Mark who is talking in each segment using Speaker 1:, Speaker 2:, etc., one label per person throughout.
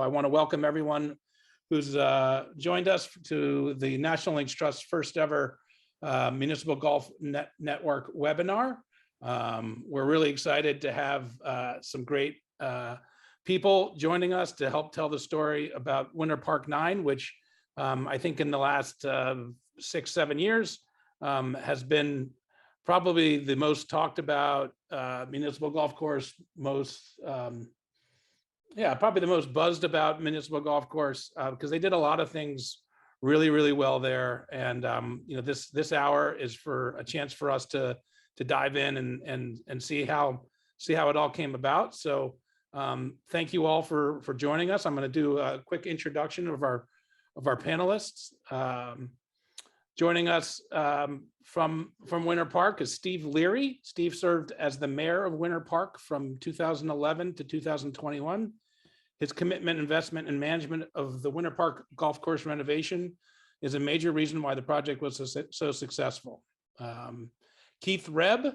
Speaker 1: I want to welcome everyone who's joined us to the National Links Trust first ever Municipal Golf Network webinar. We're really excited to have some great people joining us to help tell the story about Winter Park 9, which I think in the last 6-7 years has been probably the most talked about municipal golf course, probably the most buzzed about municipal golf course, because they did a lot of things really, really well there. And this hour is for a chance for us to dive in and see how it all came about. So thank you all for joining us. I'm going to do a quick introduction of our panelists. Joining us from Winter Park is Steve Leary. Steve served as the mayor of Winter Park from 2011 to 2021. His commitment, investment, and management of the Winter Park golf course renovation is a major reason why the project was so successful. Keith Rhebb.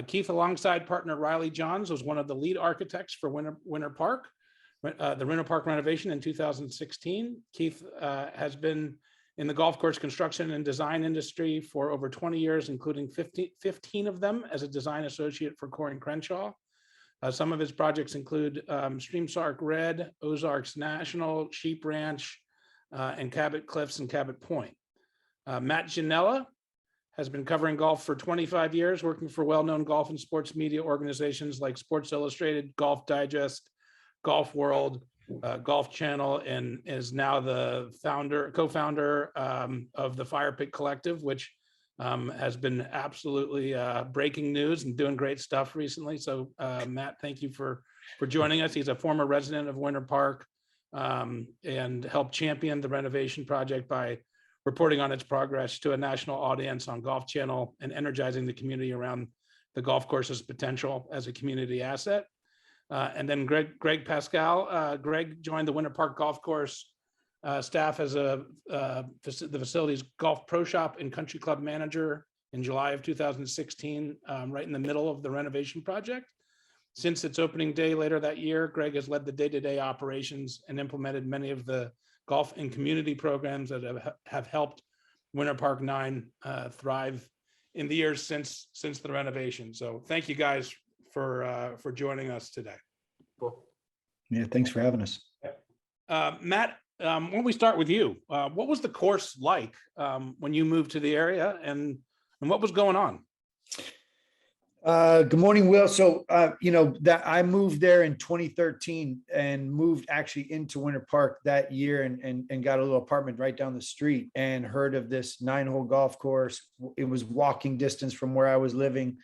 Speaker 1: Keith, alongside partner Riley Johns, was one of the lead architects for Winter Park, the Winter Park renovation in 2016. Keith has been in the golf course construction and design industry for over 20 years, including 15 of them as a design associate for Corey & Crenshaw. Some of his projects include Streamsark Red, Ozarks National, Sheep Ranch, and Cabot Cliffs and Cabot Point. Matt Ginella has been covering golf for 25 years, working for well-known golf and sports media organizations like Sports Illustrated, Golf Digest, Golf World, Golf Channel, and is now the co-founder of the Fire Pit Collective, which has been absolutely breaking news and doing great stuff recently. So Matt, thank you for joining us. He's a former resident of Winter Park and helped champion the renovation project by reporting on its progress to a national audience on Golf Channel and energizing the community around the golf course's potential as a community asset. And then Gregg Pascale. Gregg joined the Winter Park Golf Course staff as the facility's golf pro shop and country club manager in July of 2016, right in the middle of the renovation project. Since its opening day later that year, Gregg has led the day-to-day operations and implemented many of the golf and community programs that have helped Winter Park 9 thrive in the years since the renovation. So thank you guys for joining us today.
Speaker 2: Cool.
Speaker 3: Yeah, thanks for having us.
Speaker 1: Matt, why don't we start with you? What was the course like when you moved to the area, and what was going on?
Speaker 3: Good morning, Will. So, that I moved there in 2013 and moved actually into Winter Park that year and got a little apartment right down the street and heard of this 9-hole golf course. It was walking distance from where I was living.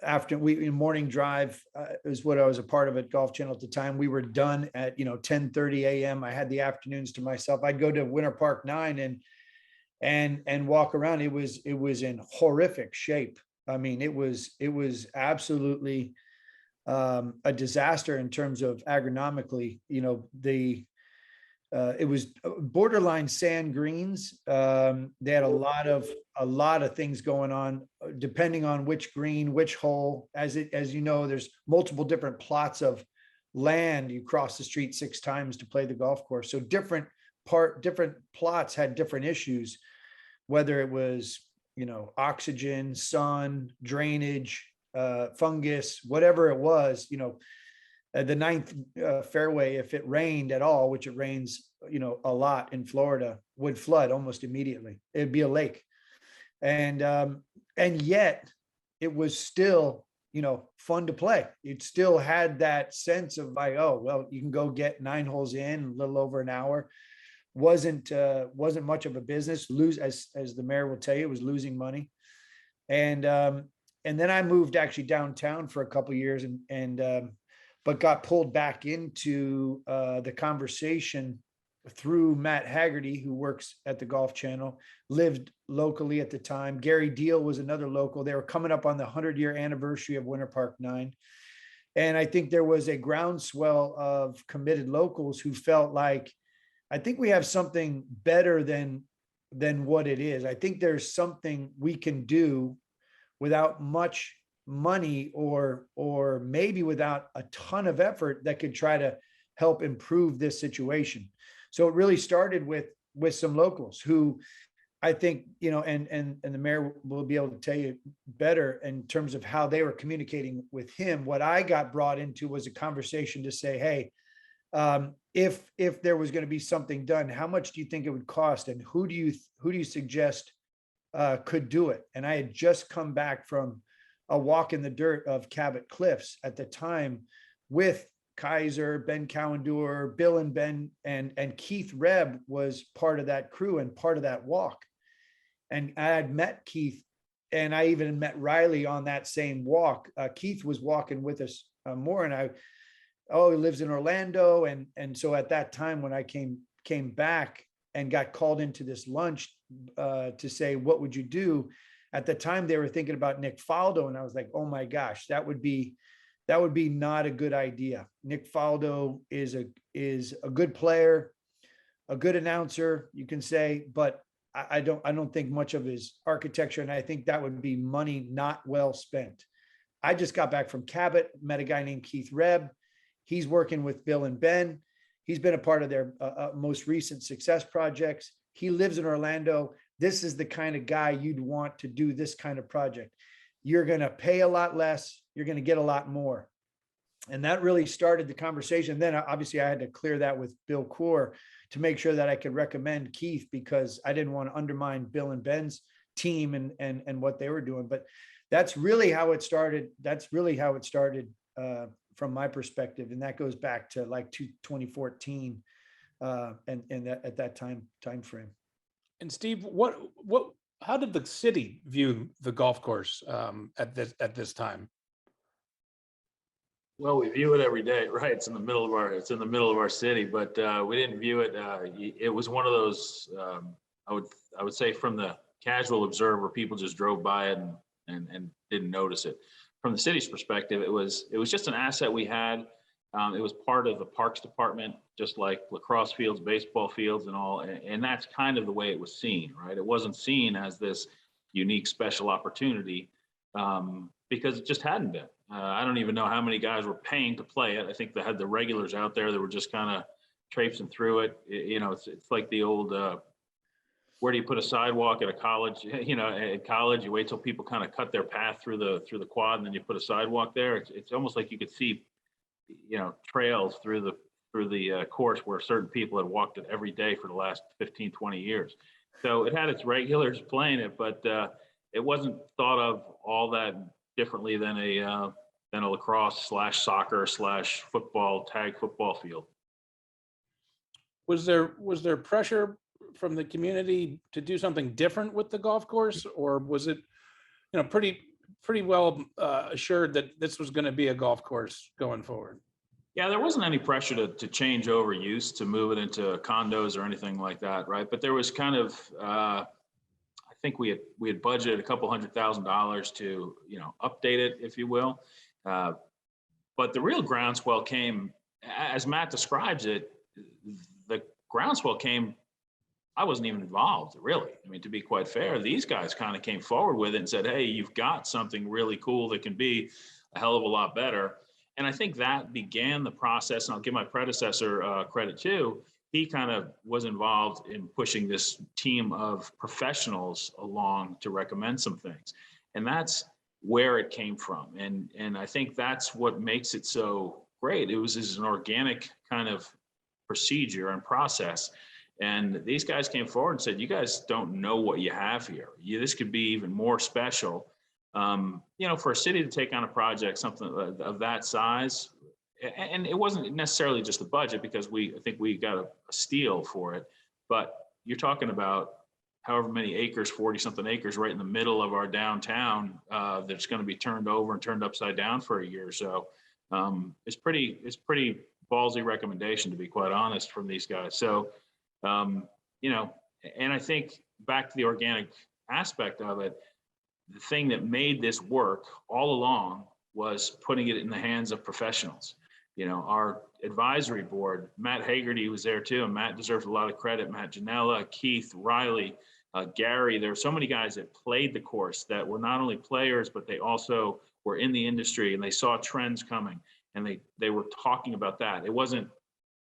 Speaker 3: After morning drive is what I was a part of at Golf Channel at the time. We were done at 10:30 a.m. I had the afternoons to myself. I'd go to Winter Park 9 and walk around. It was in horrific shape. I mean, it was absolutely a disaster in terms of agronomically. It was borderline sand greens. They had a lot of things going on, depending on which green, which hole. As you know, there's multiple different plots of land. You cross the street 6 times to play the golf course. So different plots had different issues, whether it was, oxygen, sun, drainage, fungus, whatever it was, the 9th fairway, if it rained at all, which it rains, a lot in Florida, would flood almost immediately. It'd be a lake. And yet it was still, fun to play. It still had that sense of like, oh, well, you can go get 9 holes in a little over an hour. Wasn't much of a business. As the mayor will tell you, it was losing money. And then I moved actually downtown for a couple of years but got pulled back into the conversation through Matt Haggerty, who works at the Golf Channel, lived locally at the time. Gary Deal was another local. They were coming up on the 100-year anniversary of Winter Park 9. And I think there was a groundswell of committed locals who felt like, I think we have something better than what it is. I think there's something we can do without much money or maybe without a ton of effort that could try to help improve this situation. So it really started with some locals who I think, you know, and the mayor will be able to tell you better in terms of how they were communicating with him. What I got brought into was a conversation to say, hey, if there was going to be something done, how much do you think it would cost, and who do you suggest could do it? And I had just come back from a walk in the dirt of Cabot Cliffs at the time with Kaiser, Ben Cowandour, Bill and Ben, and Keith Rhebb was part of that crew and part of that walk. And I had met Keith, and I even met Riley on that same walk. Keith was walking with us more, and he lives in Orlando, and so at that time when I came back and got called into this lunch to say, what would you do? At the time they were thinking about Nick Faldo, and I was like, oh my gosh, that would be not a good idea. Nick Faldo is a good player, a good announcer, you can say, but I don't think much of his architecture, and I think that would be money not well spent. I just got back from Cabot, met a guy named Keith Rhebb. He's working with Bill and Ben. He's been a part of their most recent success projects. He lives in Orlando. This is the kind of guy you'd want to do this kind of project. You're going to pay a lot less. You're going to get a lot more. And that really started the conversation. Then obviously I had to clear that with Bill Core to make sure that I could recommend Keith, because I didn't want to undermine Bill and Ben's team and what they were doing. But that's really how it started. From my perspective. And that goes back to like 2014 and at that time frame.
Speaker 1: And Steve, how did the city view the golf course at this time?
Speaker 2: Well, we view it every day, right? It's in the middle of our city, but we didn't view it. It was one of those. I would say from the casual observer, people just drove by it and didn't notice it. From the city's perspective, it was just an asset we had. It was part of the parks department, just like lacrosse fields, baseball fields, and all. And that's kind of the way it was seen, right? It wasn't seen as this unique special opportunity because it just hadn't been. I don't even know how many guys were paying to play it. I think they had the regulars out there that were just kind of traipsing through it. It's like the old. Where do you put a sidewalk at a college? At college, you wait till people kind of cut their path through the quad, and then you put a sidewalk there. It's almost like you could see, trails through the course where certain people had walked it every day for the last 15, 20 years. So it had its regulars playing it, but it wasn't thought of all that differently than a lacrosse / soccer / football, tag football field.
Speaker 1: Was there pressure from the community to do something different with the golf course, or was it, pretty well assured that this was going to be a golf course going forward?
Speaker 2: Yeah, there wasn't any pressure to change over use, to move it into condos or anything like that, right? But there was kind of, I think we had budgeted a couple $100,000 to, update it, if you will. But the real groundswell came, as Matt describes it, the groundswell came. I wasn't even involved, really. I mean, to be quite fair, these guys kind of came forward with it and said, hey, you've got something really cool that can be a hell of a lot better. And I think that began the process, and I'll give my predecessor credit too. He kind of was involved in pushing this team of professionals along to recommend some things. And that's where it came from. And I think that's what makes it so great. It was an organic kind of procedure and process. And these guys came forward and said, you guys don't know what you have here. This could be even more special. For a city to take on a project, something of that size, and it wasn't necessarily just the budget, because I think we got a steal for it, but you're talking about however many acres, 40 something acres right in the middle of our downtown that's going to be turned over and turned upside down for a year or so. It's pretty ballsy recommendation, to be quite honest, from these guys. So, and I think back to the organic aspect of it, the thing that made this work all along was putting it in the hands of professionals. Our advisory board, Matt Hagerty was there too, and Matt deserves a lot of credit. Matt Ginella, Keith, Riley, Gary. There are so many guys that played the course that were not only players, but they also were in the industry, and they saw trends coming, and they were talking about that. It wasn't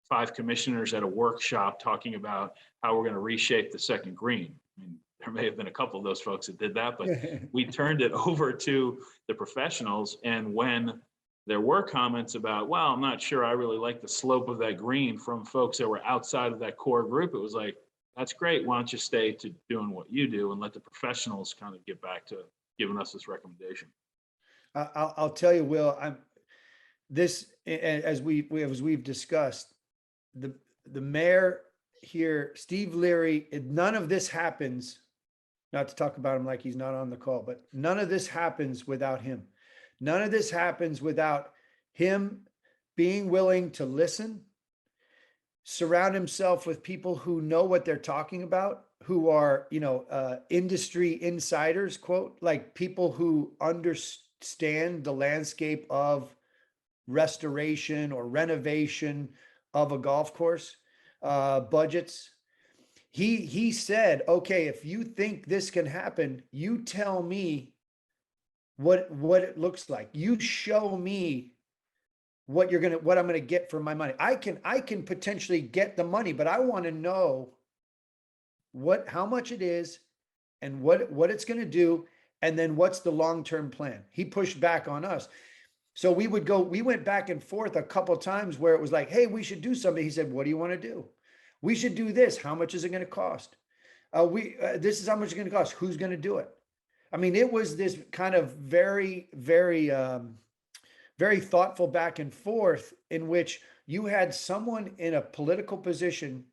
Speaker 2: 5 commissioners at a workshop talking about how we're going to reshape the second green. I mean, there may have been a couple of those folks that did that, but we turned it over to the professionals. And when there were comments about, well, I'm not sure I really like the slope of that green from folks that were outside of that core group, it was like, that's great. Why don't you stay to doing what you do and let the professionals kind of get back to giving us this recommendation.
Speaker 3: I'll tell you, Will, as we've discussed, the mayor here, Steve Leary, none of this happens, not to talk about him like he's not on the call, but none of this happens without him. None of this happens without him being willing to listen, surround himself with people who know what they're talking about, who are, industry insiders, quote, like people who understand the landscape of restoration or renovation of a golf course, budgets. He said, okay, if you think this can happen, you tell me what it looks like. You show me what I'm gonna get for my money. I can potentially get the money, but I want to know how much it is and what it's going to do, and then what's the long-term plan. He pushed back on us. So we went back and forth a couple of times where it was like, hey, we should do something. He said, what do you want to do? We should do this. How much is it going to cost? This is how much it's going to cost. Who's going to do it? I mean, it was this kind of very, very, very thoughtful back and forth in which you had someone in a political position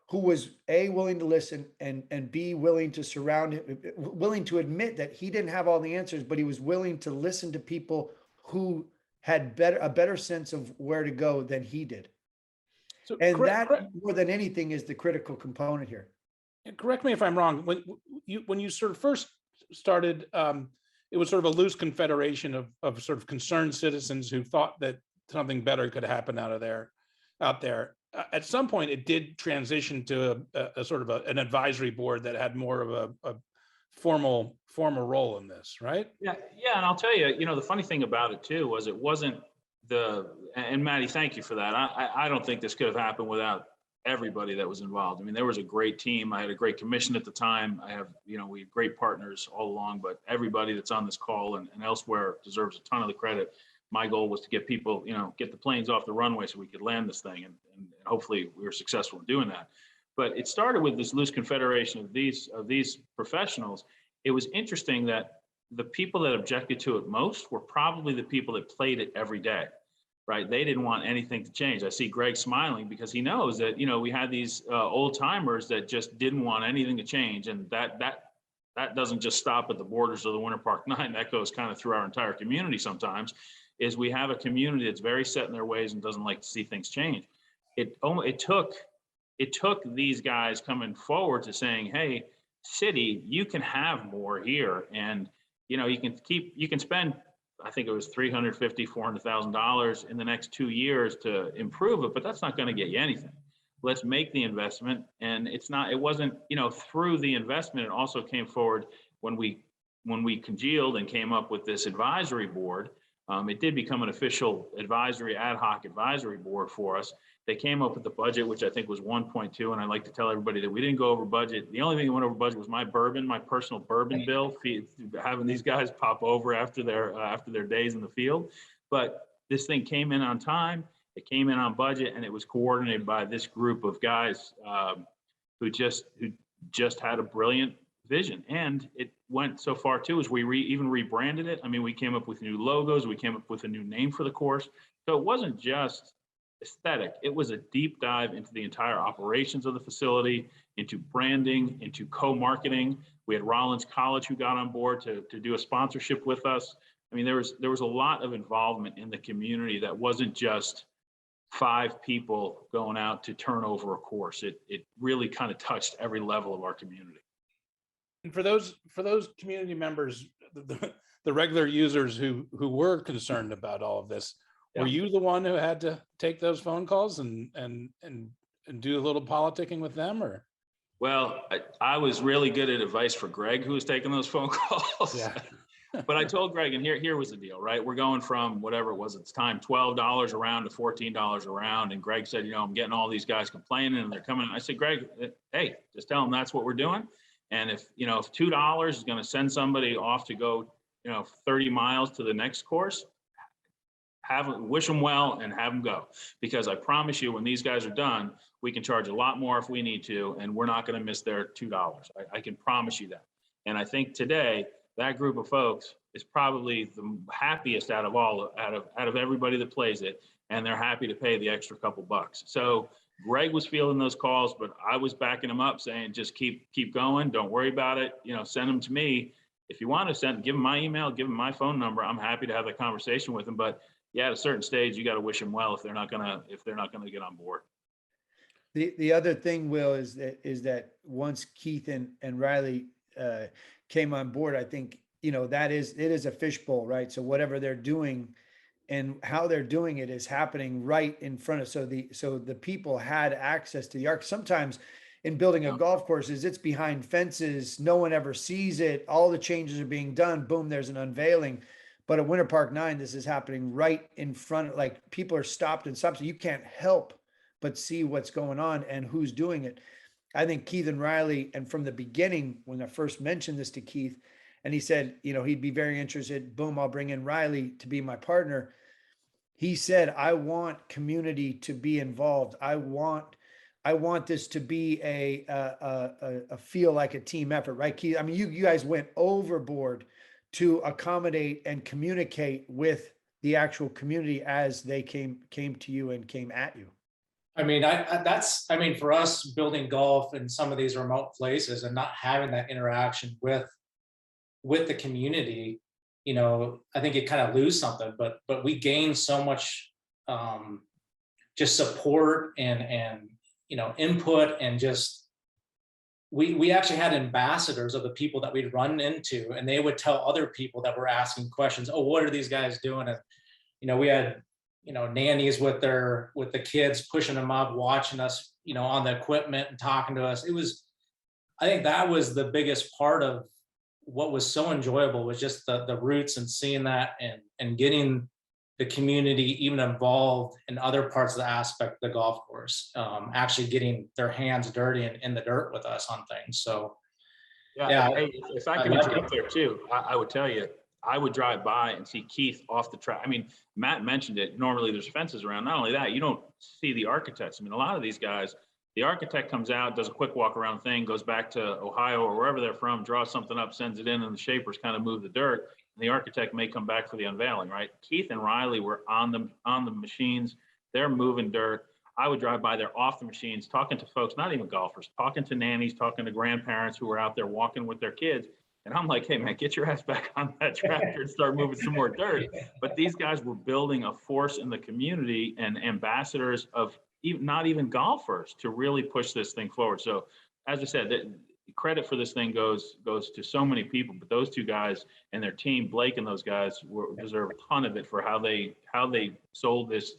Speaker 3: who was A, willing to listen, and B, willing to willing to admit that he didn't have all the answers, but he was willing to listen to people who had a better sense of where to go than he did.
Speaker 1: So
Speaker 3: And that more than anything is the critical component here.
Speaker 1: Correct me if I'm wrong. When you sort of first started, it was sort of a loose confederation of sort of concerned citizens who thought that something better could happen out there. At some point, it did transition to a sort of an advisory board that had more of a formal role in this, right?
Speaker 2: Yeah, and I'll tell you, the funny thing about it too was it wasn't and Maddie, thank you for that. I don't think this could have happened without everybody that was involved. I mean, there was a great team. I had a great commission at the time. I have, we had great partners all along, but everybody that's on this call and elsewhere deserves a ton of the credit. My goal was to get people, get the planes off the runway so we could land this thing. And hopefully we were successful in doing that. But it started with this loose confederation of these professionals. It was interesting that the people that objected to it most were probably the people that played it every day, right? They didn't want anything to change. I see Gregg smiling because he knows that, we had these old timers that just didn't want anything to change. And that doesn't just stop at the borders of the Winter Park 9. That goes kind of through our entire community sometimes, is we have a community that's very set in their ways and doesn't like to see things change. It took these guys coming forward to saying, hey, city, you can have more here. And, you can spend, I think it was $350,000, $400,000 in the next 2 years to improve it, but that's not going to get you anything. Let's make the investment. And it wasn't, through the investment, it also came forward when we congealed and came up with this advisory board. It did become an official ad hoc advisory board for us. They came up with the budget, which I think was 1.2. And I like to tell everybody that we didn't go over budget. The only thing that went over budget was my personal bourbon bill, having these guys pop over after their days in the field. But this thing came in on time. It came in on budget, and it was coordinated by this group of guys who just had a brilliant vision. And it went so far too, as we even rebranded it. I mean, we came up with new logos. We came up with a new name for the course. So it wasn't just aesthetic. It was a deep dive into the entire operations of the facility, into branding, into co-marketing. We had Rollins College who got on board to do a sponsorship with us. I mean, there was a lot of involvement in the community that wasn't just 5 people going out to turn over a course. It really kind of touched every level of our community.
Speaker 1: And for those community members, the regular users who were concerned about all of this, were you the one who had to take those phone calls and do a little politicking with them, or?
Speaker 2: Well, I was really good at advice for Gregg, who was taking those phone calls.
Speaker 1: Yeah.
Speaker 2: But I told Greg, and here was the deal, right? We're going from whatever it was at the time, $12 a round to $14 a round. And Greg said, I'm getting all these guys complaining and they're coming. I said, Greg, hey, just tell them that's what we're doing. And if $2 is going to send somebody off to go, 30 miles to the next course, wish them well and have them go. Because I promise you, when these guys are done, we can charge a lot more if we need to, and we're not going to miss their $2. I can promise you that. And I think today, that group of folks is probably the happiest out of everybody that plays it, and they're happy to pay the extra couple bucks. So Greg was fielding those calls, but I was backing him up, saying just keep going, don't worry about it. Send them to me if you want to give them my email, give them my phone number. I'm happy to have a conversation with them. But yeah, at a certain stage, you got to wish them well if they're not gonna get on board.
Speaker 3: The other thing, Will, is that once Keith and Riley came on board, I think, it is a fishbowl, right? So whatever they're doing and how they're doing it is happening right in front of, so the people had access to the arc. Sometimes in building a golf course it's behind fences. No one ever sees it. All the changes are being done. Boom, there's an unveiling. But at Winter Park 9, this is happening right in front. Like, people are stopped and stopped. So you can't help but see what's going on and who's doing it. I think Keith and Riley, and from the beginning, when I first mentioned this to Keith, and he said, he'd be very interested, boom, I'll bring in Riley to be my partner. He said, I want community to be involved. I want this to be a feel like a team effort, right, Keith? I mean, you guys went overboard to accommodate and communicate with the actual community as they came to you and came at you.
Speaker 4: I mean, for us building golf in some of these remote places and not having that interaction with the community, I think you kind of lose something, but we gain so much just support and input, and just we actually had ambassadors of the people that we'd run into, and they would tell other people that were asking questions, oh, what are these guys doing? And we had nannies with the kids, pushing them up, watching us, on the equipment and talking to us. I think that was the biggest part of what was so enjoyable, was just the roots and seeing that and getting the community even involved in other parts of the aspect of the golf course, actually getting their hands dirty and in the dirt with us on things. So
Speaker 2: yeah. Hey, if I can interrupt there too, I would tell you, I would drive by and see Keith off the track. I mean, Matt mentioned it. Normally there's fences around. Not only that, you don't see the architects. I mean, a lot of these guys, the architect comes out, does a quick walk around thing, goes back to Ohio or wherever they're from, draws something up, sends it in, and the shapers kind of move the dirt. And the architect may come back for the unveiling, right? Keith and Riley were on the machines. They're moving dirt. I would drive by there off the machines, talking to folks, not even golfers, talking to nannies, talking to grandparents who were out there walking with their kids. And I'm like, hey, man, get your ass back on that tractor and start moving some more dirt. But these guys were building a force in the community and ambassadors of not even golfers to really push this thing forward. So as I said, the credit for this thing goes to so many people, but those two guys and their team, Blake and those guys, deserve a ton of it for how they sold this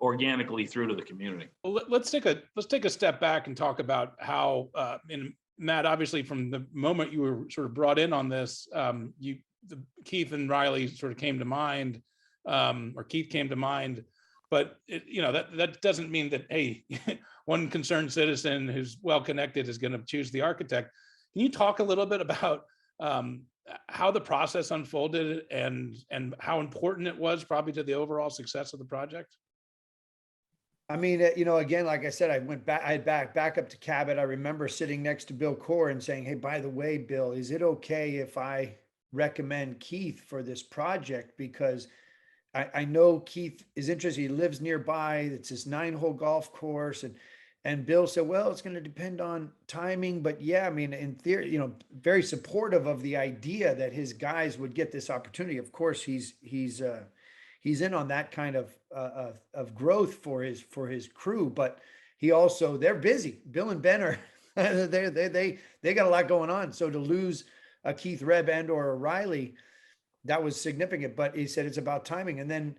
Speaker 2: organically through to the community.
Speaker 1: Well, let's take a step back and talk about how, Matt, obviously from the moment you were sort of brought in on this, Keith and Riley sort of came to mind, or Keith came to mind, but that doesn't mean that, hey, one concerned citizen who's well connected is going to choose the architect. Can you talk a little bit about how the process unfolded and how important it was probably to the overall success of the project?
Speaker 3: I mean, again, like I said, I had back up to Cabot. I remember sitting next to Bill Core and saying, hey, by the way, Bill, is it okay if I recommend Keith for this project? Because I know Keith is interested. He lives nearby. It's this 9-hole golf course. And Bill said, well, it's going to depend on timing. But yeah, I mean, in theory, very supportive of the idea that his guys would get this opportunity. Of course, he's in on that kind of growth for his crew, but they're busy. Bill and Ben are they got a lot going on. So to lose a Keith, Rhebb, and or a Riley, that was significant. But he said it's about timing. And then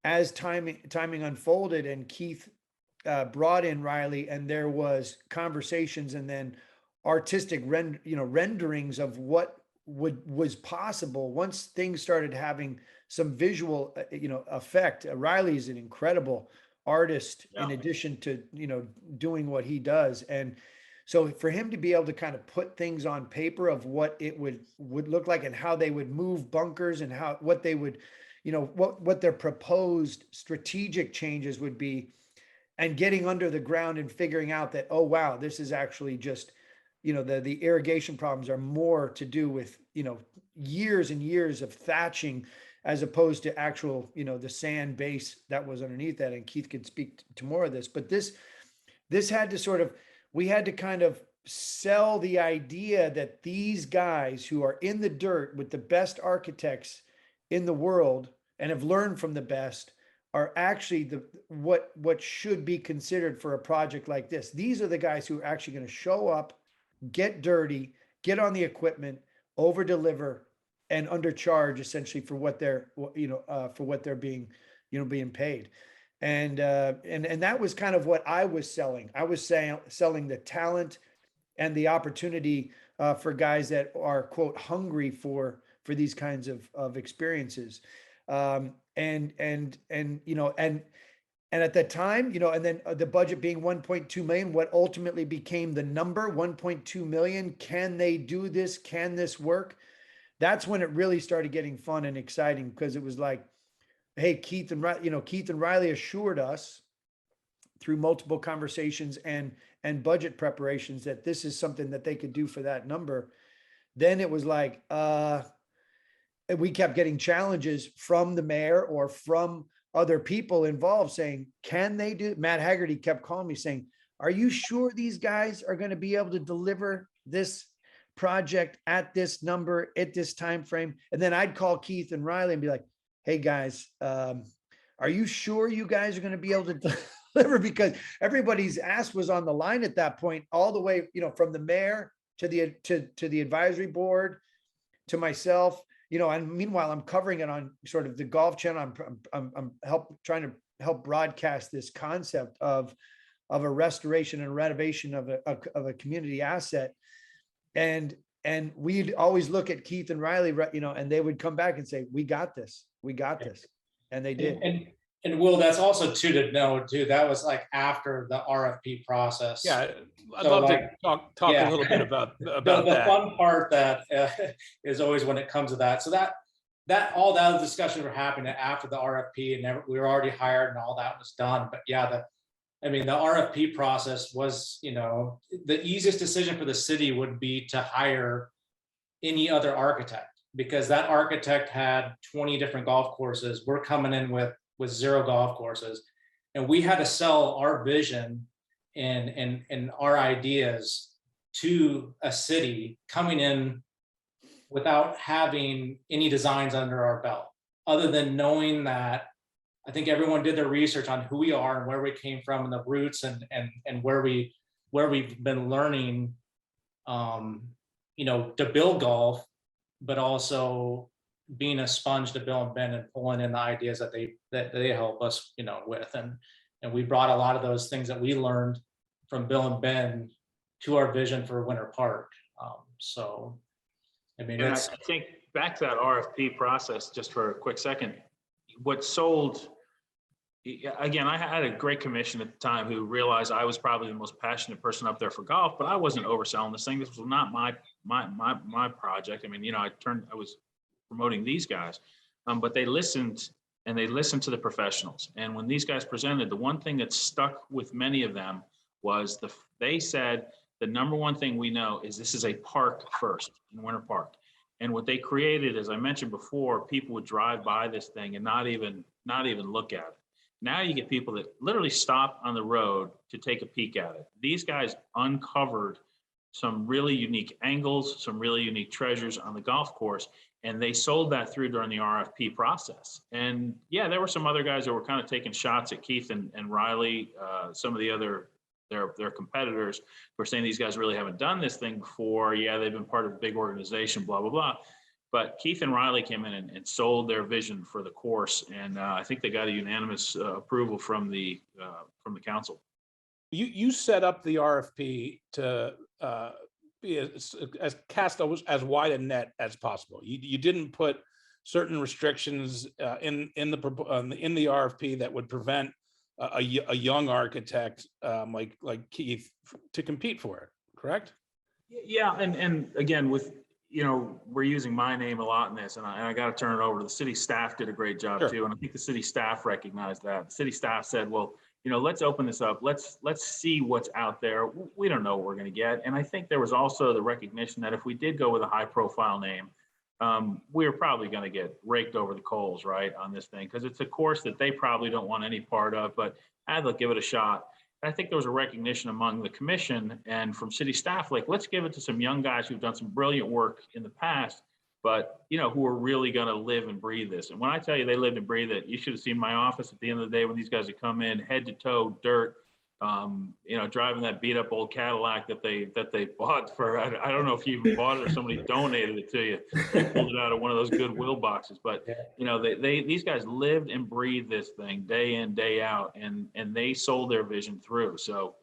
Speaker 3: as timing unfolded, and Keith brought in Riley, and there was conversations and then artistic renderings of what was possible once things started having some visual, effect. Riley's an incredible artist in
Speaker 2: Yeah.
Speaker 3: addition to, doing what he does. And so for him to be able to kind of put things on paper of what it would look like and how they would move bunkers and what they would, what their proposed strategic changes would be, and getting under the ground and figuring out that, oh, wow, this is actually just, the irrigation problems are more to do with, years and years of thatching as opposed to actual, the sand base that was underneath that. And Keith could speak to more of this, but this had to sort of, we had to kind of sell the idea that these guys who are in the dirt with the best architects in the world and have learned from the best are actually what should be considered for a project like this. These are the guys who are actually going to show up, get dirty, get on the equipment, over deliver, and undercharge essentially for what they're being being paid. And that was kind of what I was selling. I was selling the talent and the opportunity for guys that are, quote, hungry for these kinds of experiences. And at that time, and then the budget being 1.2 million, what ultimately became the number 1.2 million. Can they do this? Can this work? That's when it really started getting fun and exciting, because it was like, hey, Keith and Riley assured us through multiple conversations and budget preparations that this is something that they could do for that number. Then it was like, we kept getting challenges from the mayor or from other people involved saying, can they do? Matt Haggerty kept calling me saying, are you sure these guys are going to be able to deliver this project at this number, at this time frame? And then I'd call Keith and Riley and be like, hey guys, are you sure you guys are going to be able to deliver? Because everybody's ass was on the line at that point, all the way, from the mayor to the advisory board to myself, and meanwhile I'm covering it on sort of the golf channel. I'm trying to help broadcast this concept of a restoration and renovation of a community asset. And we'd always look at Keith and Riley, and they would come back and say, we got this. And they did.
Speaker 4: And Will, that's also to know too, that was like after the RFP process.
Speaker 1: Yeah, I'd
Speaker 4: So,
Speaker 1: love
Speaker 4: like,
Speaker 1: to talk
Speaker 4: yeah.
Speaker 1: a little bit about
Speaker 4: the
Speaker 1: that.
Speaker 4: fun part that is always when it comes to that. So that all that discussions were happening after the RFP, and we were already hired and all that was done. But yeah, the RFP process was, the easiest decision for the city would be to hire any other architect, because that architect had 20 different golf courses. We're coming in with 0 golf courses, and we had to sell our vision and our ideas to a city coming in without having any designs under our belt, other than knowing that I think everyone did their research on who we are and where we came from and the roots and where we've been learning, to build golf, but also being a sponge to Bill and Ben and pulling in the ideas that they help us, with. And we brought a lot of those things that we learned from Bill and Ben to our vision for Winter Park.
Speaker 2: And I think back to that RFP process, just for a quick second, what sold, again, I had a great commission at the time who realized I was probably the most passionate person up there for golf, but I wasn't overselling this thing. This was not my project. I was promoting these guys, but they listened, and they listened to the professionals. And when these guys presented, the one thing that stuck with many of them was they said, the number one thing we know is this is a park first in Winter Park. And what they created, as I mentioned before, people would drive by this thing and not even look at it. Now you get people that literally stop on the road to take a peek at it. These guys uncovered some really unique angles, some really unique treasures on the golf course, and they sold that through during the RFP process. And yeah, there were some other guys that were kind of taking shots at Keith and Riley, some of the other their competitors were saying these guys really haven't done this thing before. Yeah, they've been part of a big organization, blah, blah, blah. But Keith and Riley came in and sold their vision for the course. And I think they got a unanimous approval from the council.
Speaker 1: You set up the RFP to be as cast as wide a net as possible. You didn't put certain restrictions in the RFP that would prevent a young architect like Keith to compete for it, correct?
Speaker 2: Yeah, and again, with, we're using my name a lot in this, and I got to turn it over to the city staff. Did a great job
Speaker 1: Sure.
Speaker 2: too, and I think the city staff recognized that. The city staff said, well, let's open this up. Let's see what's out there. We don't know what we're going to get. And I think there was also the recognition that if we did go with a high profile name, we're probably going to get raked over the coals, right, on this thing, because it's a course that they probably don't want any part of, but they'll give it a shot. And I think there was a recognition among the commission and from city staff, like, let's give it to some young guys who've done some brilliant work in the past, but who are really going to live and breathe this. And when I tell you they lived and breathed it, you should have seen my office at the end of the day when these guys would come in head to toe dirt, driving that beat up old Cadillac that they bought for, I don't know if you even bought it or somebody donated it to you. They pulled it out of one of those Goodwill boxes, but these guys lived and breathed this thing day in, day out, and they sold their vision through. So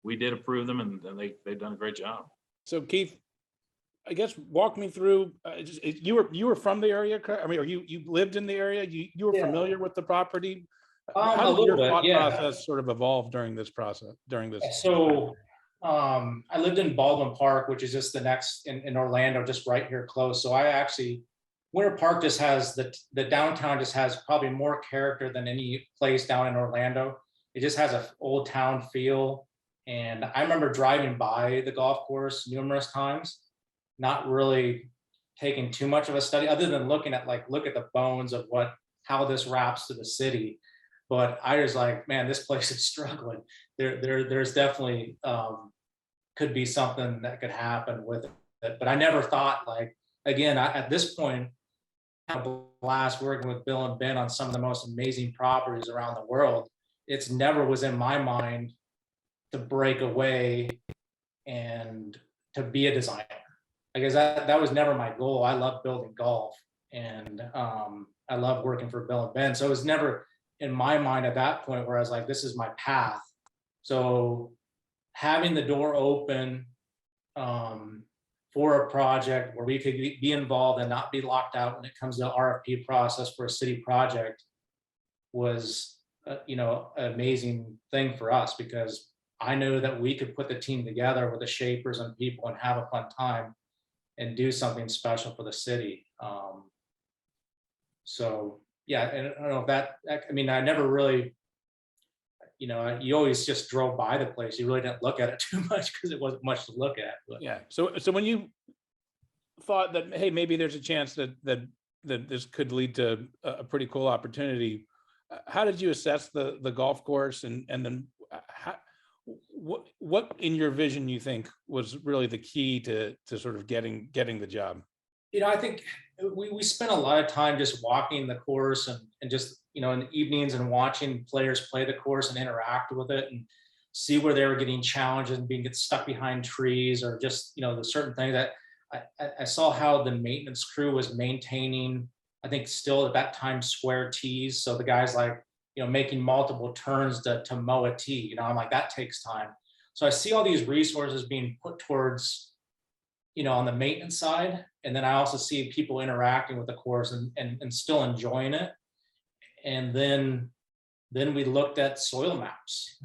Speaker 2: we did approve them, and they've done a great job.
Speaker 1: So Keith, I guess walk me through. You were from the area, correct? I mean, or you lived in the area. You were familiar with the property. How did your thought process sort of evolve during this process?
Speaker 4: So I lived in Baldwin Park, which is just the next in Orlando, just right here close. So I actually, Winter Park just has the downtown just has probably more character than any place down in Orlando. It just has an old town feel. And I remember driving by the golf course numerous times, not really taking too much of a study other than looking at look at the bones of how this wraps to the city. But I was like, man, this place is struggling. There's definitely could be something that could happen with it. But I never thought, again, at this point, I had a blast working with Bill and Ben on some of the most amazing properties around the world. It's never was in my mind to break away and to be a designer. Because that was never my goal. I love building golf, and I love working for Bill and Ben. So it was never in my mind at that point where I was like, this is my path. So having the door open for a project where we could be involved and not be locked out when it comes to the RFP process for a city project was, an amazing thing for us, because I know that we could put the team together with the shapers and people and have a fun time and do something special for the city. So yeah, and I don't know if I never really, you always just drove by the place. You really didn't look at it too much because it wasn't much to look at. But.
Speaker 1: Yeah. So when you thought that, hey, maybe there's a chance that this could lead to a pretty cool opportunity, how did you assess the golf course, and then what in your vision you think was really the key to sort of getting the job?
Speaker 4: I think we spent a lot of time just walking the course and just, in the evenings and watching players play the course and interact with it and see where they were getting challenges and get stuck behind trees, or just, the certain things that I saw how the maintenance crew was maintaining, I think still at that time, square tees. So the guys making multiple turns to mow a tee, I'm like, that takes time. So I see all these resources being put towards, on the maintenance side. And then I also see people interacting with the course and still enjoying it. And then we looked at soil maps,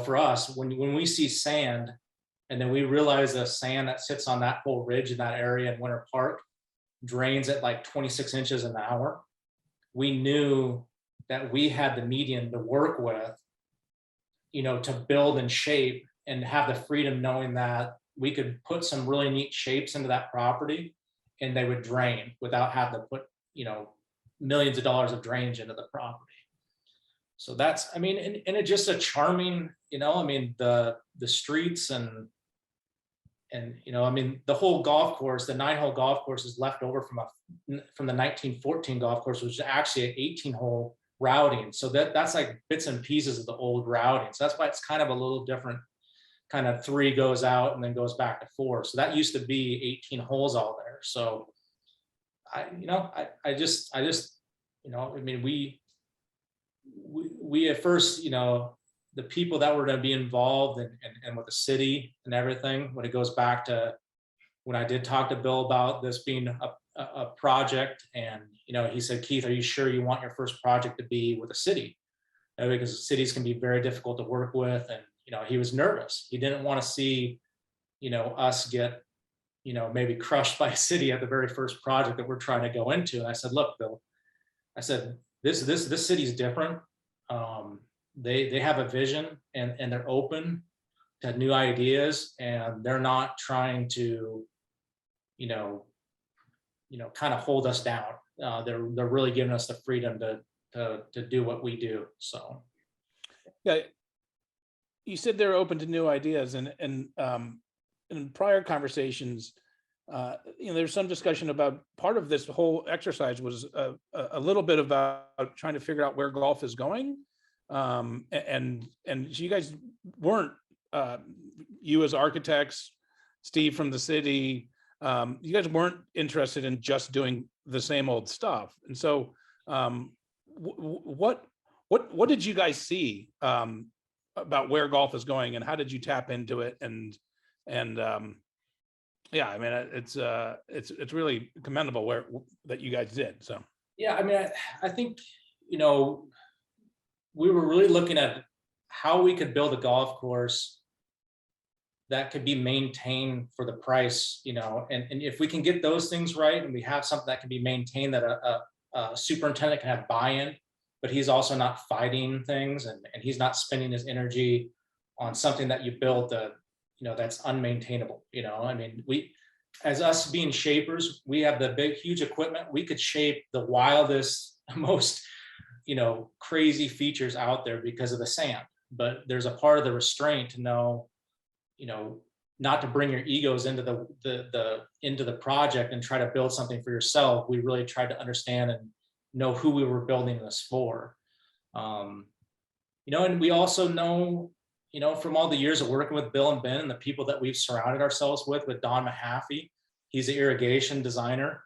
Speaker 4: for us, when we see sand, and then we realize the sand that sits on that whole ridge in that area in Winter Park drains at 26 inches an hour. We knew that we had the median to work with, to build and shape and have the freedom knowing that we could put some really neat shapes into that property and they would drain without having to put, millions of dollars of drainage into the property. So that's, and it's just a charming, the streets and the whole golf course, the 9-hole golf course is left over from the 1914 golf course, which is actually an 18-hole routing. So that's like bits and pieces of the old routing. So that's why it's kind of a little different, kind of 3 goes out and then goes back to 4. So that used to be 18 holes all there. So we at first, the people that were going to be involved and with the city and everything, when it goes back to when I did talk to Bill about this being a project, and he said, Keith, are you sure you want your first project to be with a city? Because cities can be very difficult to work with, and he was nervous. He didn't want to see us get maybe crushed by a city at the very first project that we're trying to go into. And I said, look, Bill, I said, this city's different. They have a vision, and they're open to new ideas, and they're not trying to kind of hold us down. They're really giving us the freedom to do what we do. So
Speaker 1: yeah, you said they're open to new ideas, and in prior conversations, there's some discussion about part of this whole exercise was a little bit about trying to figure out where golf is going, and you guys weren't, you as architects, Steve from the city, you guys weren't interested in just doing the same old stuff. And so what did you guys see about where golf is going, and how did you tap into it? And yeah, I mean, it's really commendable that you guys did. So
Speaker 4: yeah, I mean, I think we were really looking at how we could build a golf course that could be maintained for the price, and if we can get those things right, and we have something that can be maintained, that a superintendent can have buy-in, but he's also not fighting things, and he's not spending his energy on something that you built that's unmaintainable. I mean, we, as us being shapers, we have the big, huge equipment. We could shape the wildest, most, crazy features out there because of the sand. But there's a part of the restraint to know, not to bring your egos into the project and try to build something for yourself. We really tried to understand and know who we were building this for. And we also know, from all the years of working with Bill and Ben and the people that we've surrounded ourselves with Don Mahaffey, he's an irrigation designer.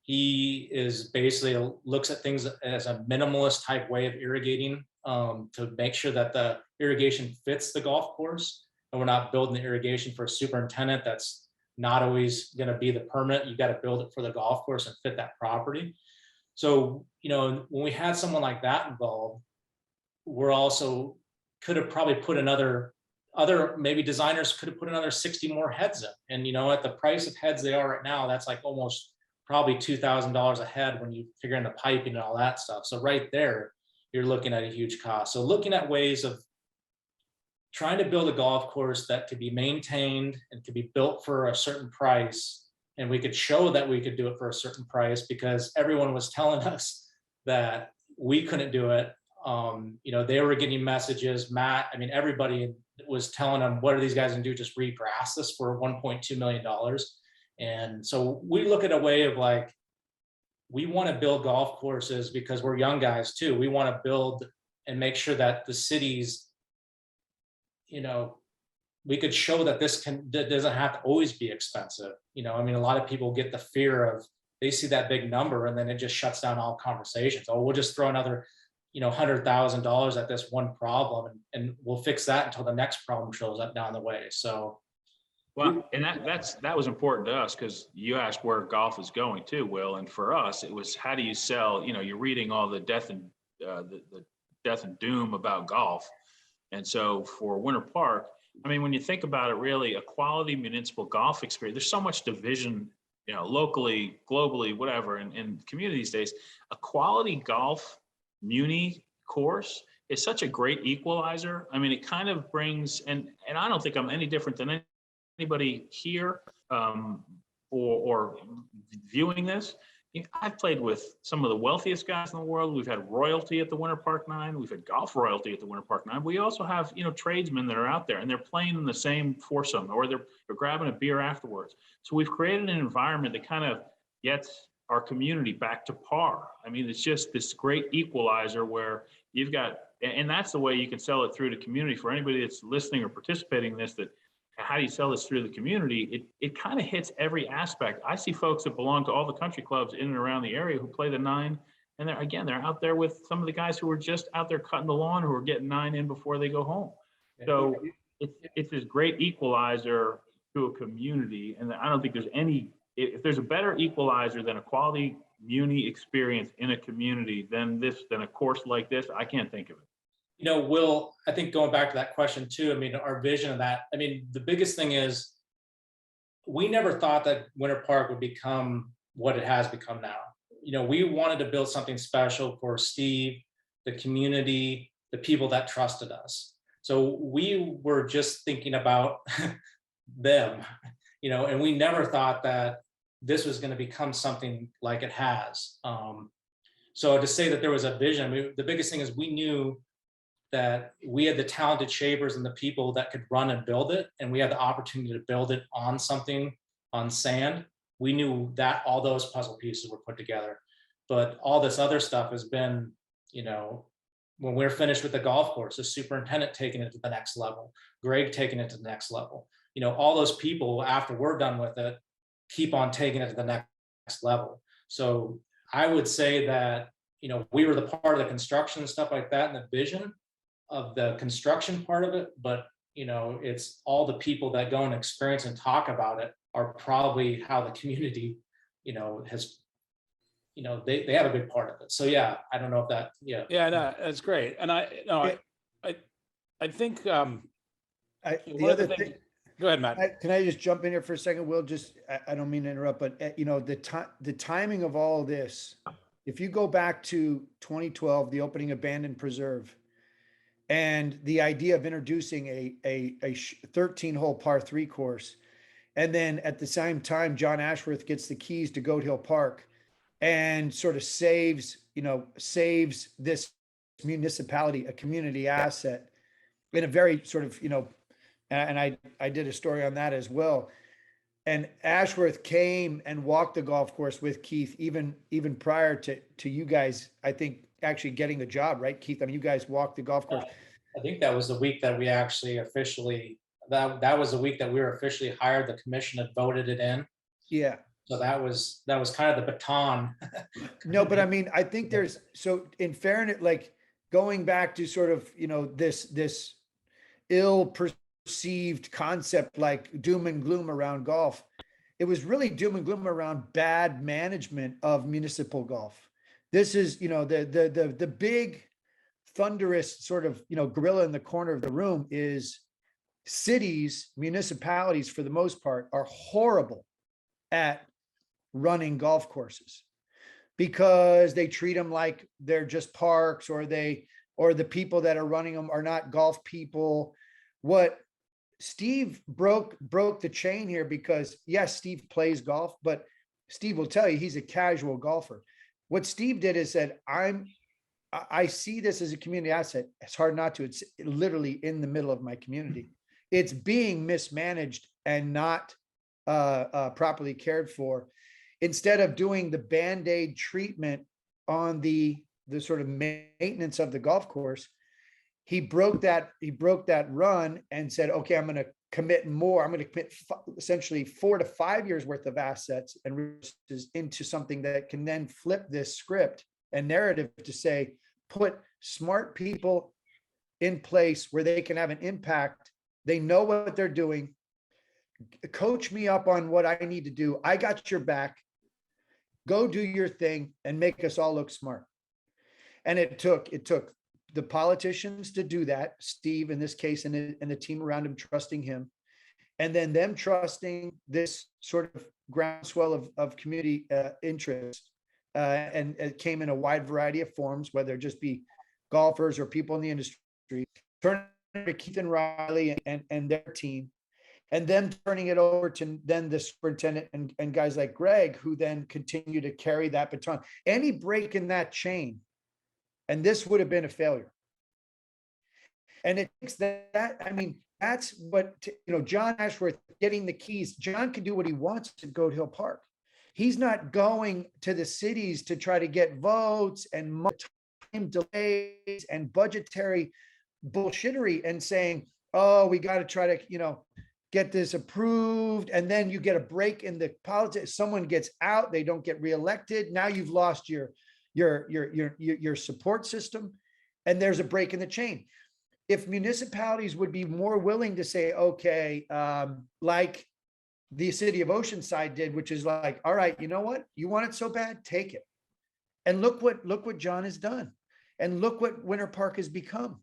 Speaker 4: He is basically looks at things as a minimalist type way of irrigating, to make sure that the irrigation fits the golf course. And we're not building the irrigation for a superintendent. That's not always going to be the permanent. You got to build it for the golf course and fit that property. So, when we had someone like that involved, we're also could have probably put other maybe designers could have put another 60 more heads in. And, at the price of heads they are right now, that's like almost probably $2,000 a head when you figure in the piping and all that stuff. So right there, you're looking at a huge cost. So looking at ways of trying to build a golf course that could be maintained and could be built for a certain price, and we could show that we could do it for a certain price, because everyone was telling us that we couldn't do it. They were getting messages, Matt, I mean, everybody was telling them, what are these guys gonna do? Just regrass this for $1.2 million. And so we look at a way of like, we want to build golf courses because we're young guys too. We want to build and make sure that the cities, we could show that that doesn't have to always be expensive. I mean, a lot of people get the fear of, they see that big number and then it just shuts down all conversations. Oh, we'll just throw another, $100,000 at this one problem, and we'll fix that until the next problem shows up down the way. So.
Speaker 2: Well, and that was important to us, because you asked where golf is going too, Will. And for us, it was, how do you sell? You're reading all the death and the death and doom about golf. And so for Winter Park, I mean, when you think about it, really, a quality municipal golf experience, there's so much division, locally, globally, whatever, in community these days. A quality golf muni course is such a great equalizer. I mean, it kind of brings, and I don't think I'm any different than anybody here or viewing this. I've played with some of the wealthiest guys in the world. We've had royalty at the Winter Park Nine. We've had golf royalty at the Winter Park Nine. We also have, tradesmen that are out there and they're playing in the same foursome, or they're grabbing a beer afterwards. So we've created an environment that kind of gets our community back to par. I mean, it's just this great equalizer where you've got, and that's the way you can sell it through the community. For anybody that's listening or participating in this, that how do you sell this through the community? It kind of hits every aspect. I see folks that belong to all the country clubs in and around the area who play the nine, And they're out there with some of the guys who are just out there cutting the lawn, who are getting 9 in before they go home. So it's this great equalizer to a community. And I don't think there's if there's a better equalizer than a quality muni experience in a community than a course like this, I can't think of it.
Speaker 4: You know, Will, I think going back to that question too, I mean, our vision of that, I mean, the biggest thing is we never thought that Winter Park would become what it has become now. You know, we wanted to build something special for Steve, the community, the people that trusted us. So we were just thinking about them, you know, and we never thought that this was going to become something like it has. So to say that there was a vision, I mean, the biggest thing is we knew that we had the talented shapers and the people that could run and build it, and we had the opportunity to build it on something, on sand. We knew that all those puzzle pieces were put together, but all this other stuff has been, you know, when we're finished with the golf course, the superintendent taking it to the next level, Gregg taking it to the next level, you know, all those people after we're done with it, keep on taking it to the next level. So I would say that, you know, we were the part of the construction and stuff like that and the vision of the construction part of it, but you know, it's all the people that go and experience and talk about it are probably how the community, you know, has, you know, they have a big part of it. So yeah, I don't know if that, yeah.
Speaker 1: Yeah, no, that's great. And I think
Speaker 3: The
Speaker 1: one of the
Speaker 3: other
Speaker 1: things,
Speaker 3: thing,
Speaker 1: go ahead, Matt.
Speaker 3: can I just jump in here for a second? Will, just, I don't mean to interrupt, but you know, the timing of all of this, if you go back to 2012, the opening of Abandoned Preserve, and the idea of introducing a 13-hole par 3 course, and then at the same time, John Ashworth gets the keys to Goat Hill Park and sort of saves this municipality, a community asset, in a very sort of, you know, and I did a story on that as well. And Ashworth came and walked the golf course with Keith, even prior to you guys, I think, actually getting a job, right, Keith? I mean, you guys walked the golf course.
Speaker 4: I think that was the week that we actually officially, that was the week that we were officially hired. The commission had voted it in.
Speaker 3: Yeah.
Speaker 4: So that was kind of the baton.
Speaker 3: No, but I mean, I think there's, so in fairness, like going back to sort of, you know, this ill perceived concept like doom and gloom around golf. It was really doom and gloom around bad management of municipal golf. This is, you know, the big thunderous sort of, you know, gorilla in the corner of the room is cities, municipalities for the most part are horrible at running golf courses because they treat them like they're just parks, or the people that are running them are not golf people. What Steve broke the chain here, because yes, Steve plays golf, but Steve will tell you he's a casual golfer. What Steve did is said, I see this as a community asset. It's hard not to. It's literally in the middle of my community. It's being mismanaged and not properly cared for. Instead of doing the Band-Aid treatment on the sort of maintenance of the golf course, he broke that run and said, okay, I'm going to commit more. I'm going to commit essentially 4 to 5 years worth of assets and resources into something that can then flip this script and narrative to say, put smart people in place where they can have an impact. They know what they're doing. Coach me up on what I need to do. I got your back. Go do your thing and make us all look smart. And it took the politicians to do that, Steve in this case, and the team around him trusting him, and then them trusting this sort of groundswell of community interest. And it came in a wide variety of forms, whether it just be golfers or people in the industry, turning to Keith and Riley and their team, and then turning it over to then the superintendent and guys like Gregg, who then continue to carry that baton. Any break in that chain, and this would have been a failure. And it takes that, I mean, that's what, you know, John Ashworth getting the keys. John can do what he wants to Goat Hill Park. He's not going to the cities to try to get votes and time delays and budgetary bullshittery and saying, oh, we got to try to, you know, get this approved. And then you get a break in the politics. Someone gets out, they don't get reelected. Now you've lost your your support system, and there's a break in the chain. If municipalities would be more willing to say, okay, like the city of Oceanside did, which is like, all right, you know what? You want it so bad, take it. And look what John has done. And look what Winter Park has become.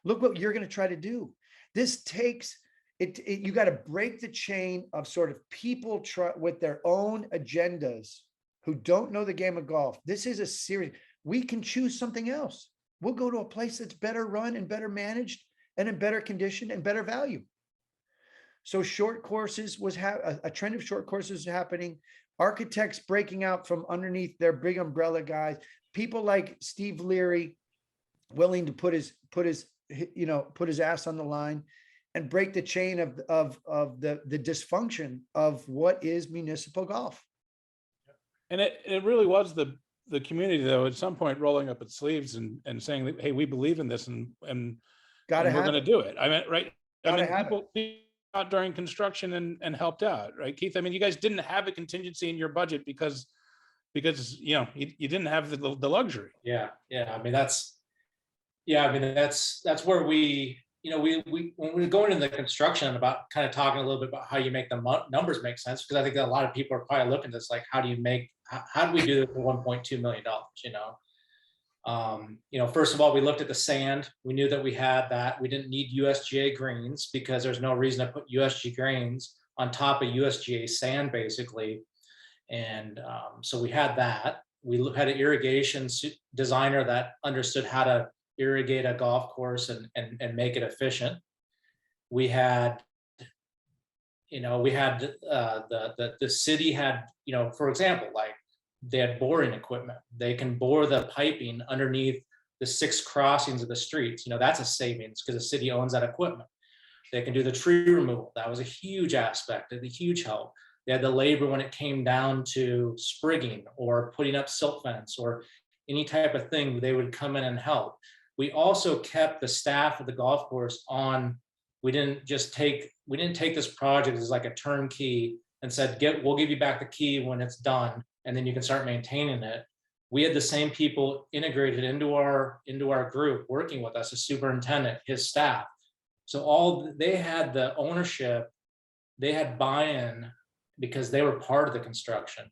Speaker 3: Look what you're going to try to do. This takes it, you got to break the chain of sort of people with their own agendas who don't know the game of golf. This is a series. We can choose something else. We'll go to a place that's better run and better managed and in better condition and better value. So short courses was a trend of short courses happening. Architects breaking out from underneath their big umbrella guys. People like Steve Leary willing to put his ass on the line and break the chain of the dysfunction of what is municipal golf.
Speaker 1: And it really was the community, though, at some point rolling up its sleeves and saying that, hey, we believe in this and we're going to do it. I mean, right. I mean, people out during construction and helped out, right, Keith? I mean, you guys didn't have a contingency in your budget because you didn't have the luxury.
Speaker 4: Yeah. I mean, that's where we when we go into the construction about kind of talking a little bit about how you make the numbers make sense, because I think that a lot of people are probably looking at this like, how do we do this for $1.2 million? First of all, we looked at the sand. We knew that we had that. We didn't need USGA greens because there's no reason to put USG greens on top of USGA sand, basically. And so we had that. We had an irrigation designer that understood how to irrigate a golf course and make it efficient. We had, the city had, for example, like they had boring equipment. They can bore the piping underneath the 6 crossings of the streets. That's a savings because the city owns that equipment. They can do the tree removal. That was a huge aspect, a huge help. They had the labor when it came down to sprigging or putting up silt fence or any type of thing. They would come in and help. We also kept the staff of the golf course on. We didn't take this project as like a turnkey and said, we'll give you back the key when it's done, and then you can start maintaining it. We had the same people integrated into our group working with us, a superintendent, his staff. So they had the ownership, they had buy-in because they were part of the construction.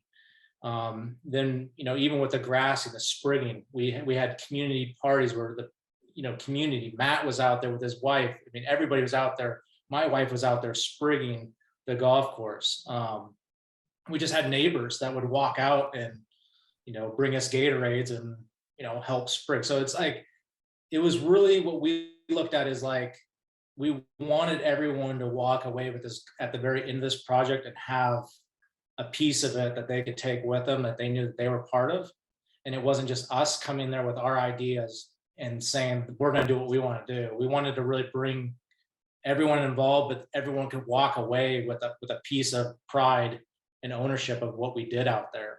Speaker 4: Then, even with the grassing, the sprigging, we had community parties where the community, Matt was out there with his wife. I mean, everybody was out there. My wife was out there sprigging the golf course. We just had neighbors that would walk out and, bring us Gatorades and, help sprig. So it's like, it was really what we looked at is like, we wanted everyone to walk away with this at the very end of this project and have a piece of it that they could take with them, that they knew that they were part of. And it wasn't just us coming there with our ideas and saying, we're going to do what we want to do. We wanted to really bring everyone involved, but everyone could walk away with a piece of pride and ownership of what we did out there.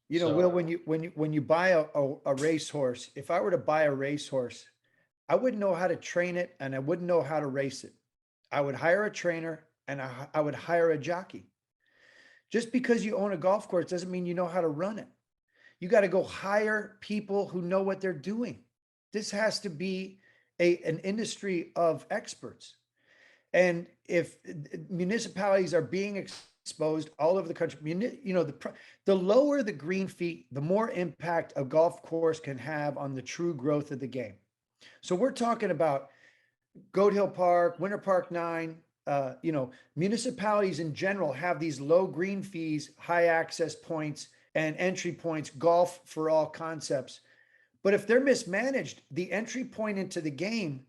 Speaker 3: Will, when you buy a racehorse, if I were to buy a racehorse, I wouldn't know how to train it and I wouldn't know how to race it. I would hire a trainer and I would hire a jockey. Just because you own a golf course doesn't mean you know how to run it. You got to go hire people who know what they're doing. This has to be an industry of experts. And if municipalities are being exposed all over the country, the lower the green feet, the more impact a golf course can have on the true growth of the game. So we're talking about Goat Hill Park, Winter Park 9, municipalities in general have these low green fees, high access points, and entry points, golf for all concepts. But if they're mismanaged, the entry point into the game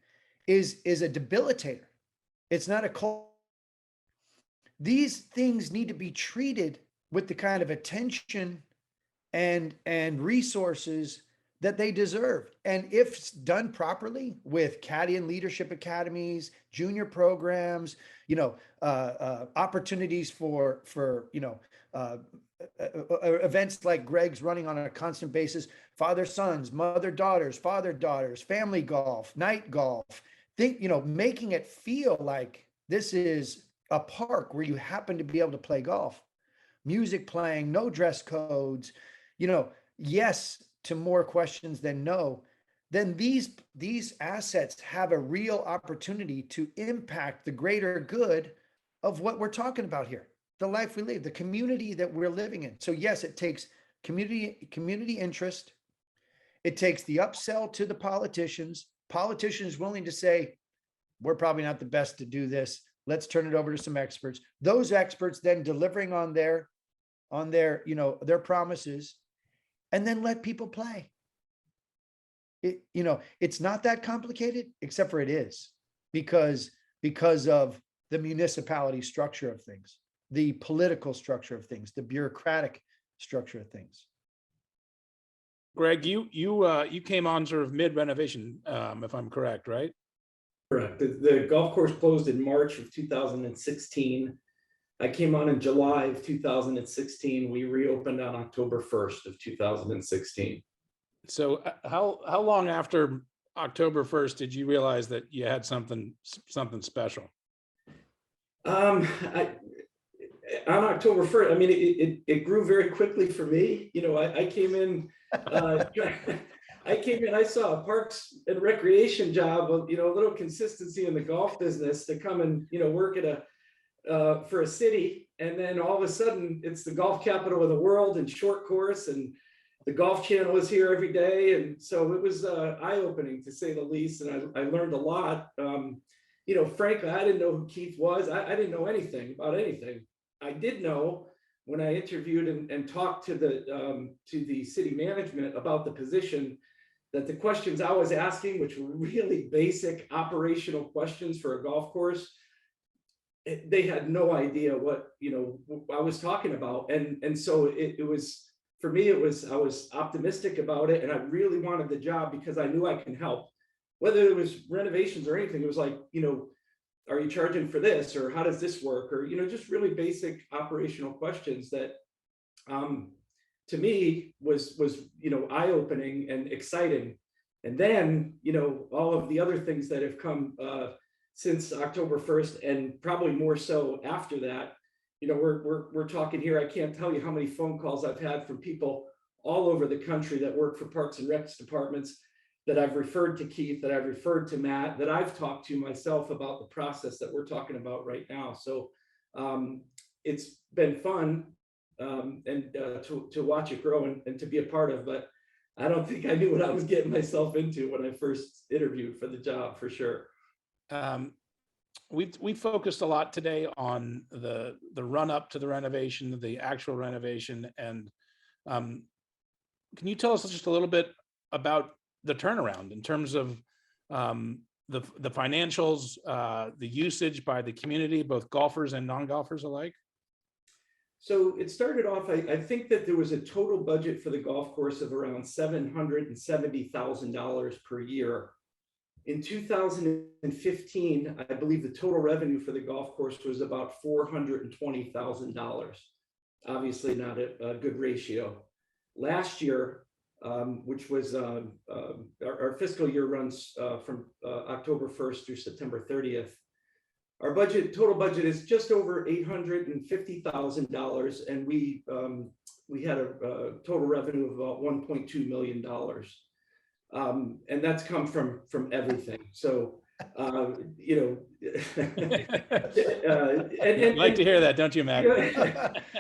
Speaker 3: is a debilitator. It's not a cult. These things need to be treated with the kind of attention and resources that they deserve. And if done properly with caddy and leadership academies, junior programs, opportunities for events like Gregg's running on a constant basis, father sons, mother daughters, father daughters, family golf, night golf, making it feel like this is a park where you happen to be able to play golf, music playing, no dress codes, yes to more questions than no, then these assets have a real opportunity to impact the greater good of what we're talking about here, the life we live, the community that we're living in. So yes, it takes community interest. It takes the upsell to the politicians willing to say, we're probably not the best to do this. Let's turn it over to some experts. Those experts then delivering on their, their promises, and then let people play. It's not that complicated, except for it is, because of the municipality structure of things, the political structure of things, the bureaucratic structure of things.
Speaker 1: Gregg, you came on sort of mid renovation, if I'm correct, right?
Speaker 5: Correct. The golf course closed in March of 2016. I came on in July of 2016. We reopened on October 1st of 2016.
Speaker 1: So how long after October 1st did you realize that you had something special?
Speaker 5: On October 1st, I mean, it grew very quickly for me. I came in, I saw a parks and recreation job, a little consistency in the golf business to come and, work at for a city. And then all of a sudden it's the golf capital of the world and short course, and the Golf Channel is here every day. And so it was eye-opening, to say the least. And I learned a lot. Frankly, I didn't know who Keith was. I didn't know anything about anything. I did know when I interviewed and talked to the city management about the position, that the questions I was asking, which were really basic operational questions for a golf course, they had no idea what I was talking about. And so it was, for me, I was optimistic about it, and I really wanted the job because I knew I can help. Whether it was renovations or anything, it was like, are you charging for this, or how does this work, or just really basic operational questions that to me was eye-opening and exciting. And then all of the other things that have come since October 1st, and probably more so after that. We're talking here, I can't tell you how many phone calls I've had from people all over the country that work for Parks and Recs departments, that I've referred to Keith, that I've referred to Matt, that I've talked to myself about the process that we're talking about right now. So it's been fun and to watch it grow and to be a part of, but I don't think I knew what I was getting myself into when I first interviewed for the job, for sure.
Speaker 1: We focused a lot today on the run up to the renovation, the actual renovation, and can you tell us just a little bit about the turnaround in terms of the financials, the usage by the community, both golfers and non-golfers alike?
Speaker 5: So it started off, I think that there was a total budget for the golf course of around $770,000 per year. In 2015, I believe the total revenue for the golf course was about $420,000. Obviously not a good ratio. Last year, which was our fiscal year runs from October 1st through September 30th. Our total budget is just over $850,000, and we had a total revenue of about $1.2 million. And that's come from everything. So,
Speaker 1: I'd like to hear that, don't you, Matt?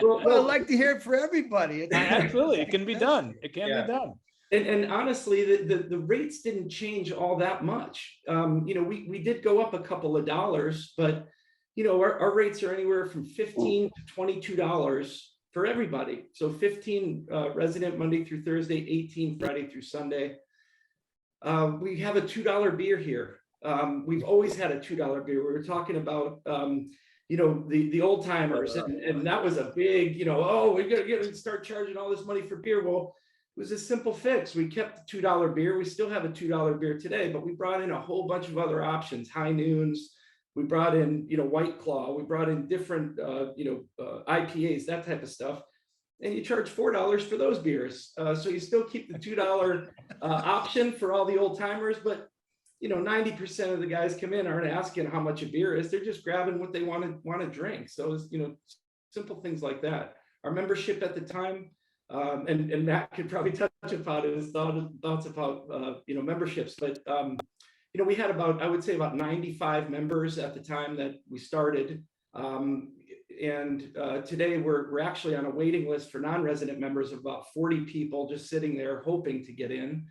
Speaker 3: Well, I'd like to hear it for everybody.
Speaker 1: Absolutely, it can be done. It can be done.
Speaker 5: And honestly, the rates didn't change all that much. We did go up a couple of dollars, but our rates are anywhere from $15 to $22 for everybody. So 15 resident Monday through Thursday, 18 Friday through Sunday. We have a $2 beer here. We've always had a $2 beer. We were talking about the old timers, and that was a big, we gotta start charging all this money for beer. Well, it was a simple fix. We kept the $2 beer. We still have a $2 beer today, but we brought in a whole bunch of other options, high noons. We brought in, White Claw. We brought in different, IPAs, that type of stuff. And you charge $4 for those beers. So you still keep the $2 option for all the old timers, but 90% of the guys come in aren't asking how much a beer is. They're just grabbing what they want to drink. So it's, simple things like that. Our membership at the time And Matt could probably touch upon his thoughts about, memberships, but, we had about, I would say about 95 members at the time that we started. Today we're actually on a waiting list for non-resident members of about 40 people just sitting there hoping to get in.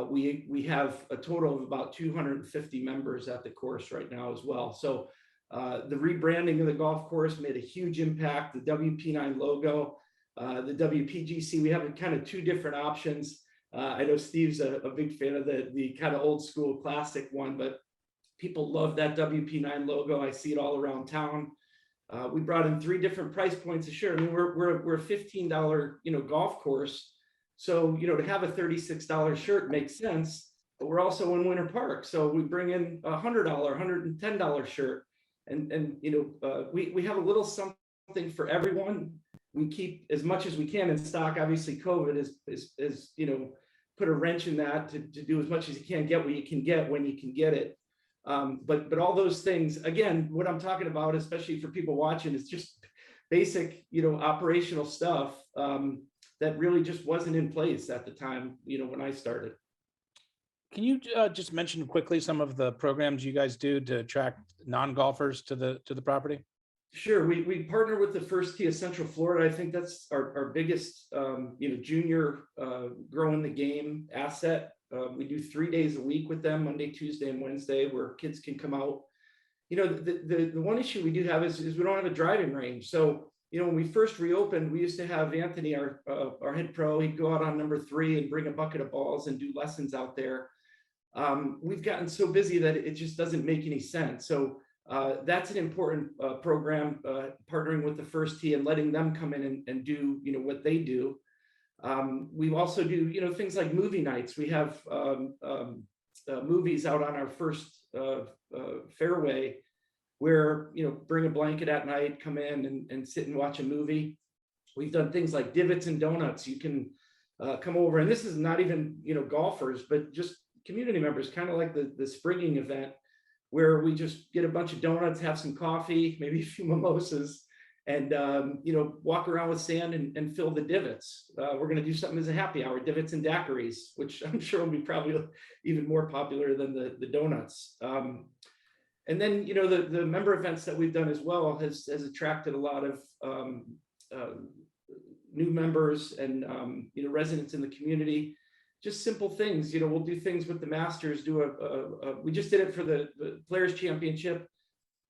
Speaker 5: We have a total of about 250 members at the course right now as well. So the rebranding of the golf course made a huge impact. The WP9 logo, the WPGC, we have kind of two different options. I know Steve's a big fan of the kind of old school classic one, but people love that WP9 logo. I see it all around town. We brought in 3 different price points of shirt. I mean, we're a $15, golf course. So, to have a $36 shirt makes sense, but we're also in Winter Park. So we bring in a $100, $110 shirt. And we have a little something for everyone. We keep as much as we can in stock. Obviously COVID is put a wrench in that to do as much as you can get what you can get when you can get it. But all those things, again, what I'm talking about, especially for people watching, is just basic, operational stuff that really just wasn't in place at the time, when I started.
Speaker 1: Can you just mention quickly some of the programs you guys do to attract non-golfers to the property?
Speaker 5: Sure. We partner with the First Tee of Central Florida. I think that's our biggest, junior growing the game asset. We do 3 days a week with them, Monday, Tuesday, and Wednesday, where kids can come out. The one issue we do have is we don't have a driving range. So, when we first reopened, we used to have Anthony, our head pro, he'd go out on number 3 and bring a bucket of balls and do lessons out there. We've gotten so busy that it just doesn't make any sense. So that's an important program, partnering with the First Tee and letting them come in and do, what they do. We also do, things like movie nights. We have movies out on our first fairway where, bring a blanket at night, come in and sit and watch a movie. We've done things like divots and donuts. You can come over, and this is not even, golfers, but just community members, kind of like the springing event, where we just get a bunch of donuts, have some coffee, maybe a few mimosas, and walk around with sand and fill the divots. We're going to do something as a happy hour, divots and daiquiris, which I'm sure will be probably even more popular than the donuts. And then the member events that we've done as well has attracted a lot of new members and residents in the community. Just simple things, we'll do things with the Masters. We just did it for the Players Championship.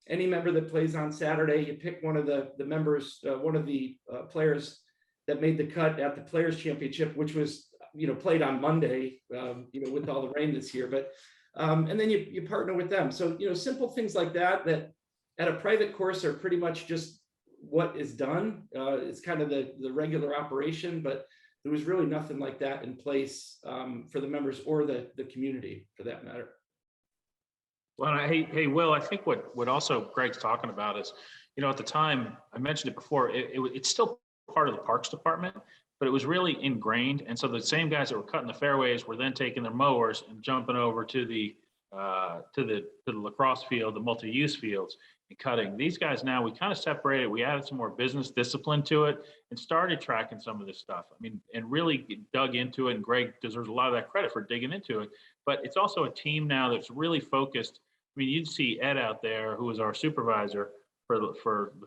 Speaker 5: Any member that plays on Saturday, you pick one of the members, one of the players that made the cut at the Players Championship, which was played on Monday, with all the rain this year. But and then you partner with them. So simple things like that at a private course are pretty much just what is done. It's kind of the regular operation, but there was really nothing like that in place for the members or the community, for that matter.
Speaker 2: Well, hey, Will, I think what also Gregg's talking about is, at the time, I mentioned it before, it's still part of the Parks Department, but it was really ingrained. And so the same guys that were cutting the fairways were then taking their mowers and jumping over to the lacrosse field, the multi-use fields, and cutting. These guys now, we kind of separated, we added some more business discipline to it and started tracking some of this stuff. I mean, and really dug into it, and Gregg deserves a lot of that credit for digging into it. But it's also a team now that's really focused. I mean, you'd see Ed out there, who was our supervisor for the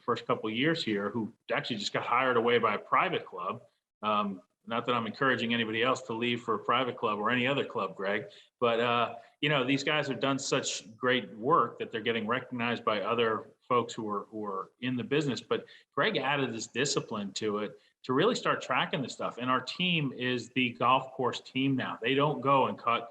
Speaker 2: first couple of years here, who actually just got hired away by a private club. Not that I'm encouraging anybody else to leave for a private club or any other club, Gregg, but these guys have done such great work that they're getting recognized by other folks who are in the business. But Gregg added this discipline to it to really start tracking this stuff. And our team is the golf course team now. They don't go and cut,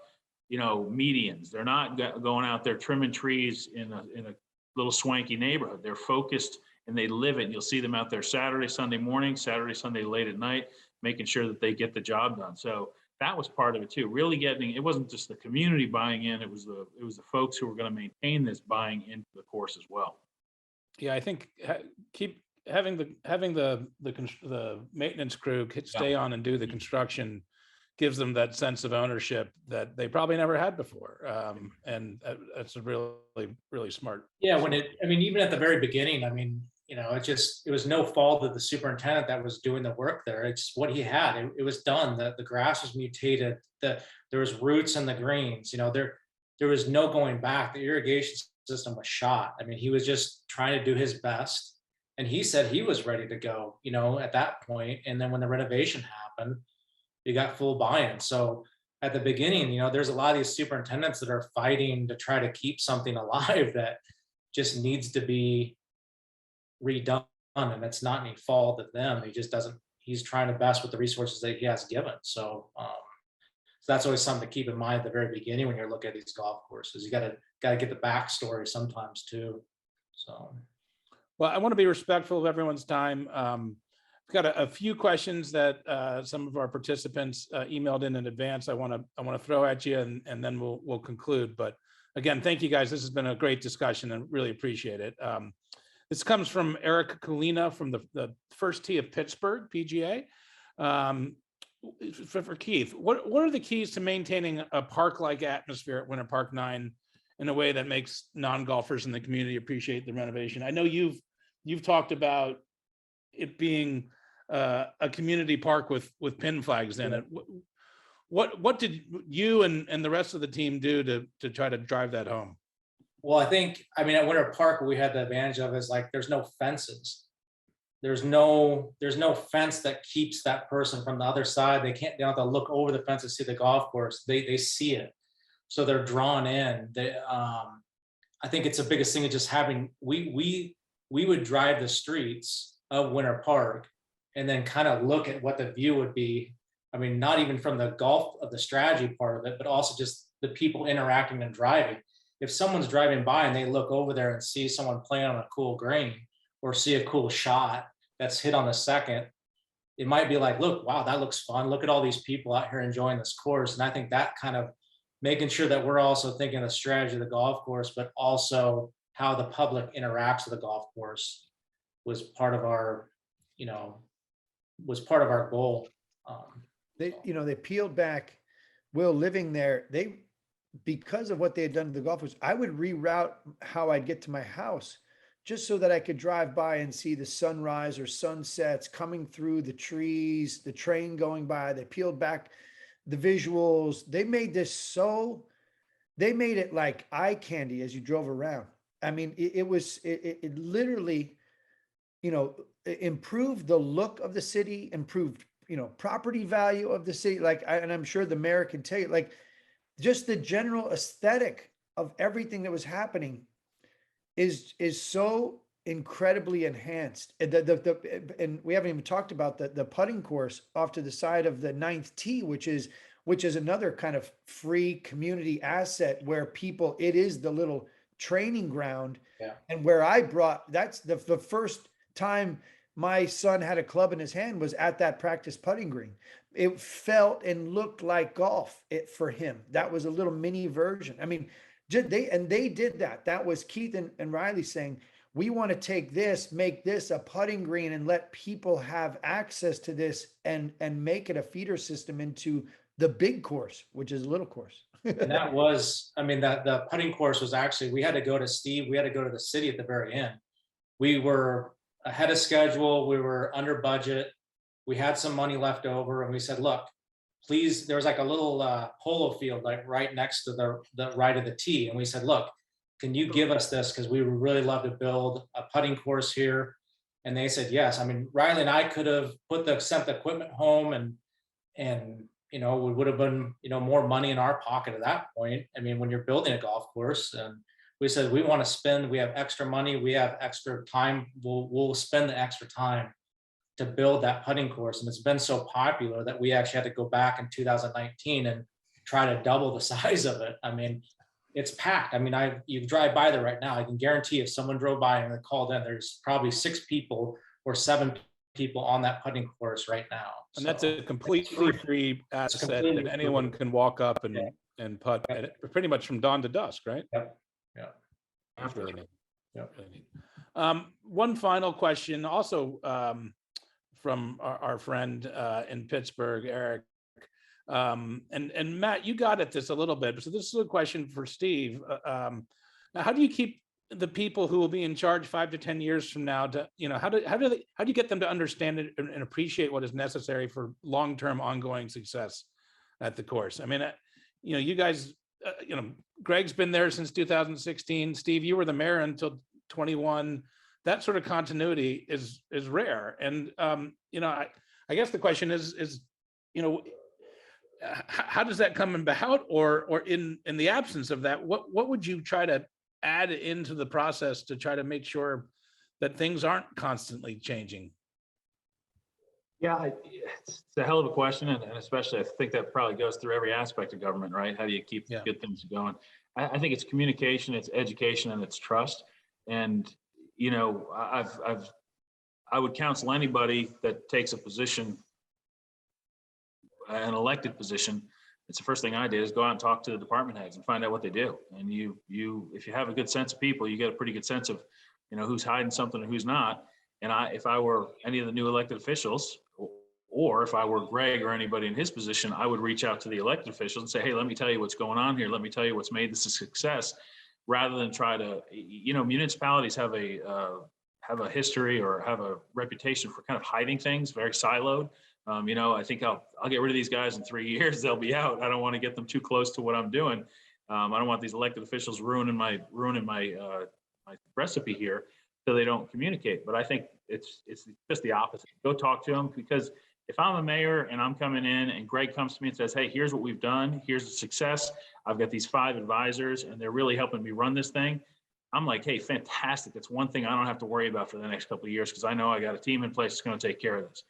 Speaker 2: medians. They're not going out there trimming trees in a little swanky neighborhood. They're focused and they live it. You'll see them out there Saturday, Sunday morning, Saturday, Sunday late at night, making sure that they get the job done. So that was part of it too. Really getting, it wasn't just the community buying in, it was the folks who were going to maintain this buying into the course as well.
Speaker 1: Yeah, I think keep having the maintenance crew stay on and do the construction gives them that sense of ownership that they probably never had before. And that's a really, really smart.
Speaker 4: Yeah, even at the very beginning, it was no fault of the superintendent that was doing the work there. It's what he had. It was done. The grass was mutated. There was roots in the greens. There was no going back. The irrigation system was shot. I mean, he was just trying to do his best. And he said he was ready to go, at that point. And then when the renovation happened, you got full buy-in. So at the beginning, there's a lot of these superintendents that are fighting to try to keep something alive that just needs to be redone. And it's not any fault of them. He's trying to best with the resources that he has given. So that's always something to keep in mind at the very beginning when you're looking at these golf courses. You gotta get the backstory sometimes too. So.
Speaker 1: Well, I want to be respectful of everyone's time. We've got a few questions that some of our participants emailed in advance. I want to throw at you, and then we'll conclude. But again, thank you guys. This has been a great discussion, and really appreciate it. This comes from Eric Kalina from the First Tee of Pittsburgh PGA. For Keith, what are the keys to maintaining a park-like atmosphere at Winter Park 9 in a way that makes non-golfers in the community appreciate the renovation? I know you've talked about it being a community park with pin flags in it. What did you and the rest of the team do to try to drive that home?
Speaker 4: Well, at Winter Park, what we had the advantage of is like there's no fences. There's no fence that keeps that person from the other side. They don't have to look over the fence to see the golf course. They see it, so they're drawn in. I think it's the biggest thing is just having we would drive the streets of Winter Park and then kind of look at what the view would be. I mean, not even from the golf of the strategy part of it, but also just the people interacting and driving. If someone's driving by and they look over there and see someone playing on a cool green or see a cool shot that's hit on the second, it might be like, look, wow, that looks fun. Look at all these people out here enjoying this course. And I think that kind of making sure that we're also thinking of the strategy of the golf course, but also how the public interacts with the golf course was part of our, goal.
Speaker 3: They peeled back. Will, living there, because of what they had done to the golf course, I would reroute how I'd get to my house just so that I could drive by and see the sunrise or sunsets coming through the trees, the train going by. They peeled back the visuals. They made it like eye candy as you drove around. I mean, it literally, improved the look of the city, improved, property value of the city. And I'm sure the mayor can tell you, like, just the general aesthetic of everything that was happening is so incredibly enhanced. And and we haven't even talked about the putting course off to the side of the 9th tee, which is another kind of free community asset where it is the little training ground.
Speaker 4: Yeah.
Speaker 3: And where that's the first time my son had a club in his hand was at that practice putting green. It felt and looked like golf for him. That was a little mini version. I mean, they did that. That was Keith and Riley saying, we want to take this, make this a putting green and let people have access to this and make it a feeder system into the big course, which is a little course.
Speaker 4: And that was, the putting course was actually, we had to go to the city at the very end. We were ahead of schedule. We were under budget. We had some money left over and we said, look, please, there was like a little polo field like right next to the right of the tee. And we said, look, can you give us this? Because we would really love to build a putting course here. And they said, yes. Riley and I could have sent the equipment home and we would have been, more money in our pocket at that point. When you're building a golf course, and we said, we want to spend, we have extra money, we have extra time, we'll spend the extra time to build that putting course. And it's been so popular that we actually had to go back in 2019 and try to double the size of it. It's packed. You drive by there right now, I can guarantee if someone drove by and they called in, there's probably 6 people or 7 people on that putting course right now.
Speaker 1: And that's a completely free asset that anyone can walk up and putt pretty much from dawn to dusk, right?
Speaker 4: Yep. Yeah.
Speaker 1: That's really neat.
Speaker 4: Yep.
Speaker 1: Really neat. One final question, also from our friend in Pittsburgh, Eric. And Matt, you got at this a little bit. So this is a question for Steve. How do you keep the people who will be in charge 5 to 10 years from now to, how do you get them to understand it and appreciate what is necessary for long-term ongoing success at the course? I mean, you guys, Gregg's been there since 2016. Steve, you were the mayor until 21. That sort of continuity is rare. And, I guess the question is, how does that come about, or in the absence of that, what would you try to add into the process to try to make sure that things aren't constantly changing?
Speaker 2: Yeah, it's a hell of a question, and especially I think that probably goes through every aspect of government, right? How do you keep good things going? I think it's communication, it's education, and it's trust. And I would counsel anybody that takes a position, an elected position. It's the first thing I did is go out and talk to the department heads and find out what they do. And if you have a good sense of people, you get a pretty good sense of, who's hiding something and who's not. And if I were any of the new elected officials, or if I were Gregg or anybody in his position, I would reach out to the elected officials and say, hey, let me tell you what's going on here. Let me tell you what's made this a success, rather than try to, municipalities have a history or have a reputation for kind of hiding things, very siloed. I think I'll get rid of these guys in 3 years. They'll be out. I don't want to get them too close to what I'm doing. I don't want these elected officials ruining my recipe here, so they don't communicate. But I think it's just the opposite. Go talk to them, because if I'm a mayor and I'm coming in and Gregg comes to me and says, hey, here's what we've done. Here's the success. I've got these 5 advisors and they're really helping me run this thing. I'm like, hey, fantastic. That's one thing I don't have to worry about for the next couple of years, because I know I got a team in place that's going to take care of this.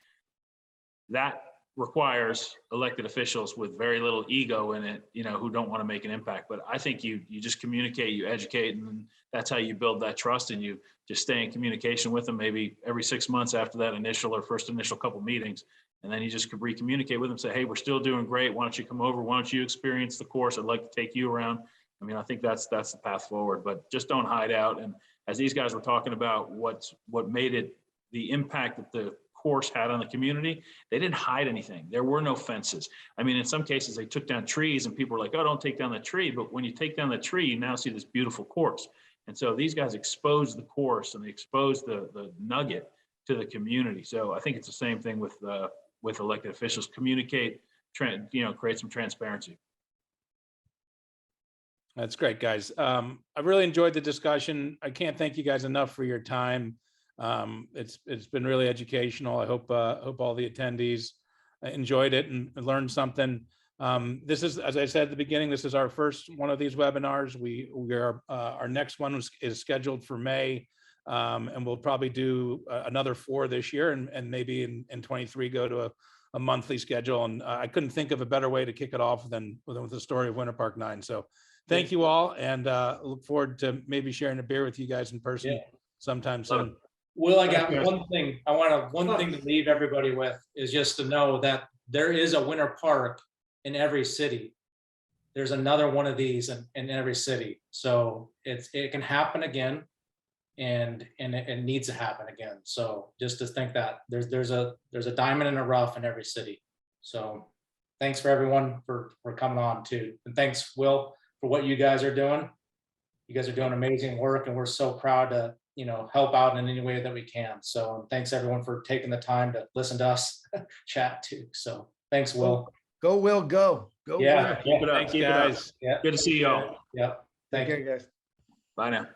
Speaker 2: That requires elected officials with very little ego in it, who don't want to make an impact. But I think you just communicate, you educate, and that's how you build that trust, and you just stay in communication with them maybe every 6 months after that initial couple meetings. And then you just could re-communicate with them, say, hey, we're still doing great. Why don't you come over? Why don't you experience the course? I'd like to take you around. I mean, I think that's the path forward, but just don't hide out. And as these guys were talking about what made it, the impact that the course had on the community, they didn't hide anything. There were no fences. I mean, in some cases they took down trees and people were like, oh, don't take down the tree. But when you take down the tree, you now see this beautiful course. And so these guys exposed the course and they exposed the nugget to the community. So I think it's the same thing with elected officials. Communicate, create some transparency.
Speaker 1: That's great, guys. I really enjoyed the discussion. I can't thank you guys enough for your time. It's been really educational. I hope all the attendees enjoyed it and learned something. This is, as I said at the beginning, this is our first one of these webinars. Our next one is scheduled for May, and we'll probably do another 4 this year, and maybe in 23 go to a monthly schedule. And I couldn't think of a better way to kick it off than with the story of Winter Park 9. So thank you all, and look forward to maybe sharing a beer with you guys in person sometime soon.
Speaker 4: Will, I got one thing. I want one thing to leave everybody with is just to know that there is a Winter Park in every city. There's another one of these in every city. So it can happen again, and it needs to happen again. So just to think that there's a diamond in the rough in every city. So thanks for everyone for coming on too. And thanks, Will, for what you guys are doing. You guys are doing amazing work, and we're so proud to help out in any way that we can. So thanks everyone for taking the time to listen to us chat too. So thanks, Will.
Speaker 3: Go, Will, go.
Speaker 4: Yeah.
Speaker 2: Keep it up.
Speaker 1: Thanks, guys.
Speaker 4: Yeah.
Speaker 2: Good to see y'all.
Speaker 4: Yeah. Thank you.
Speaker 3: Okay, guys.
Speaker 2: Bye now.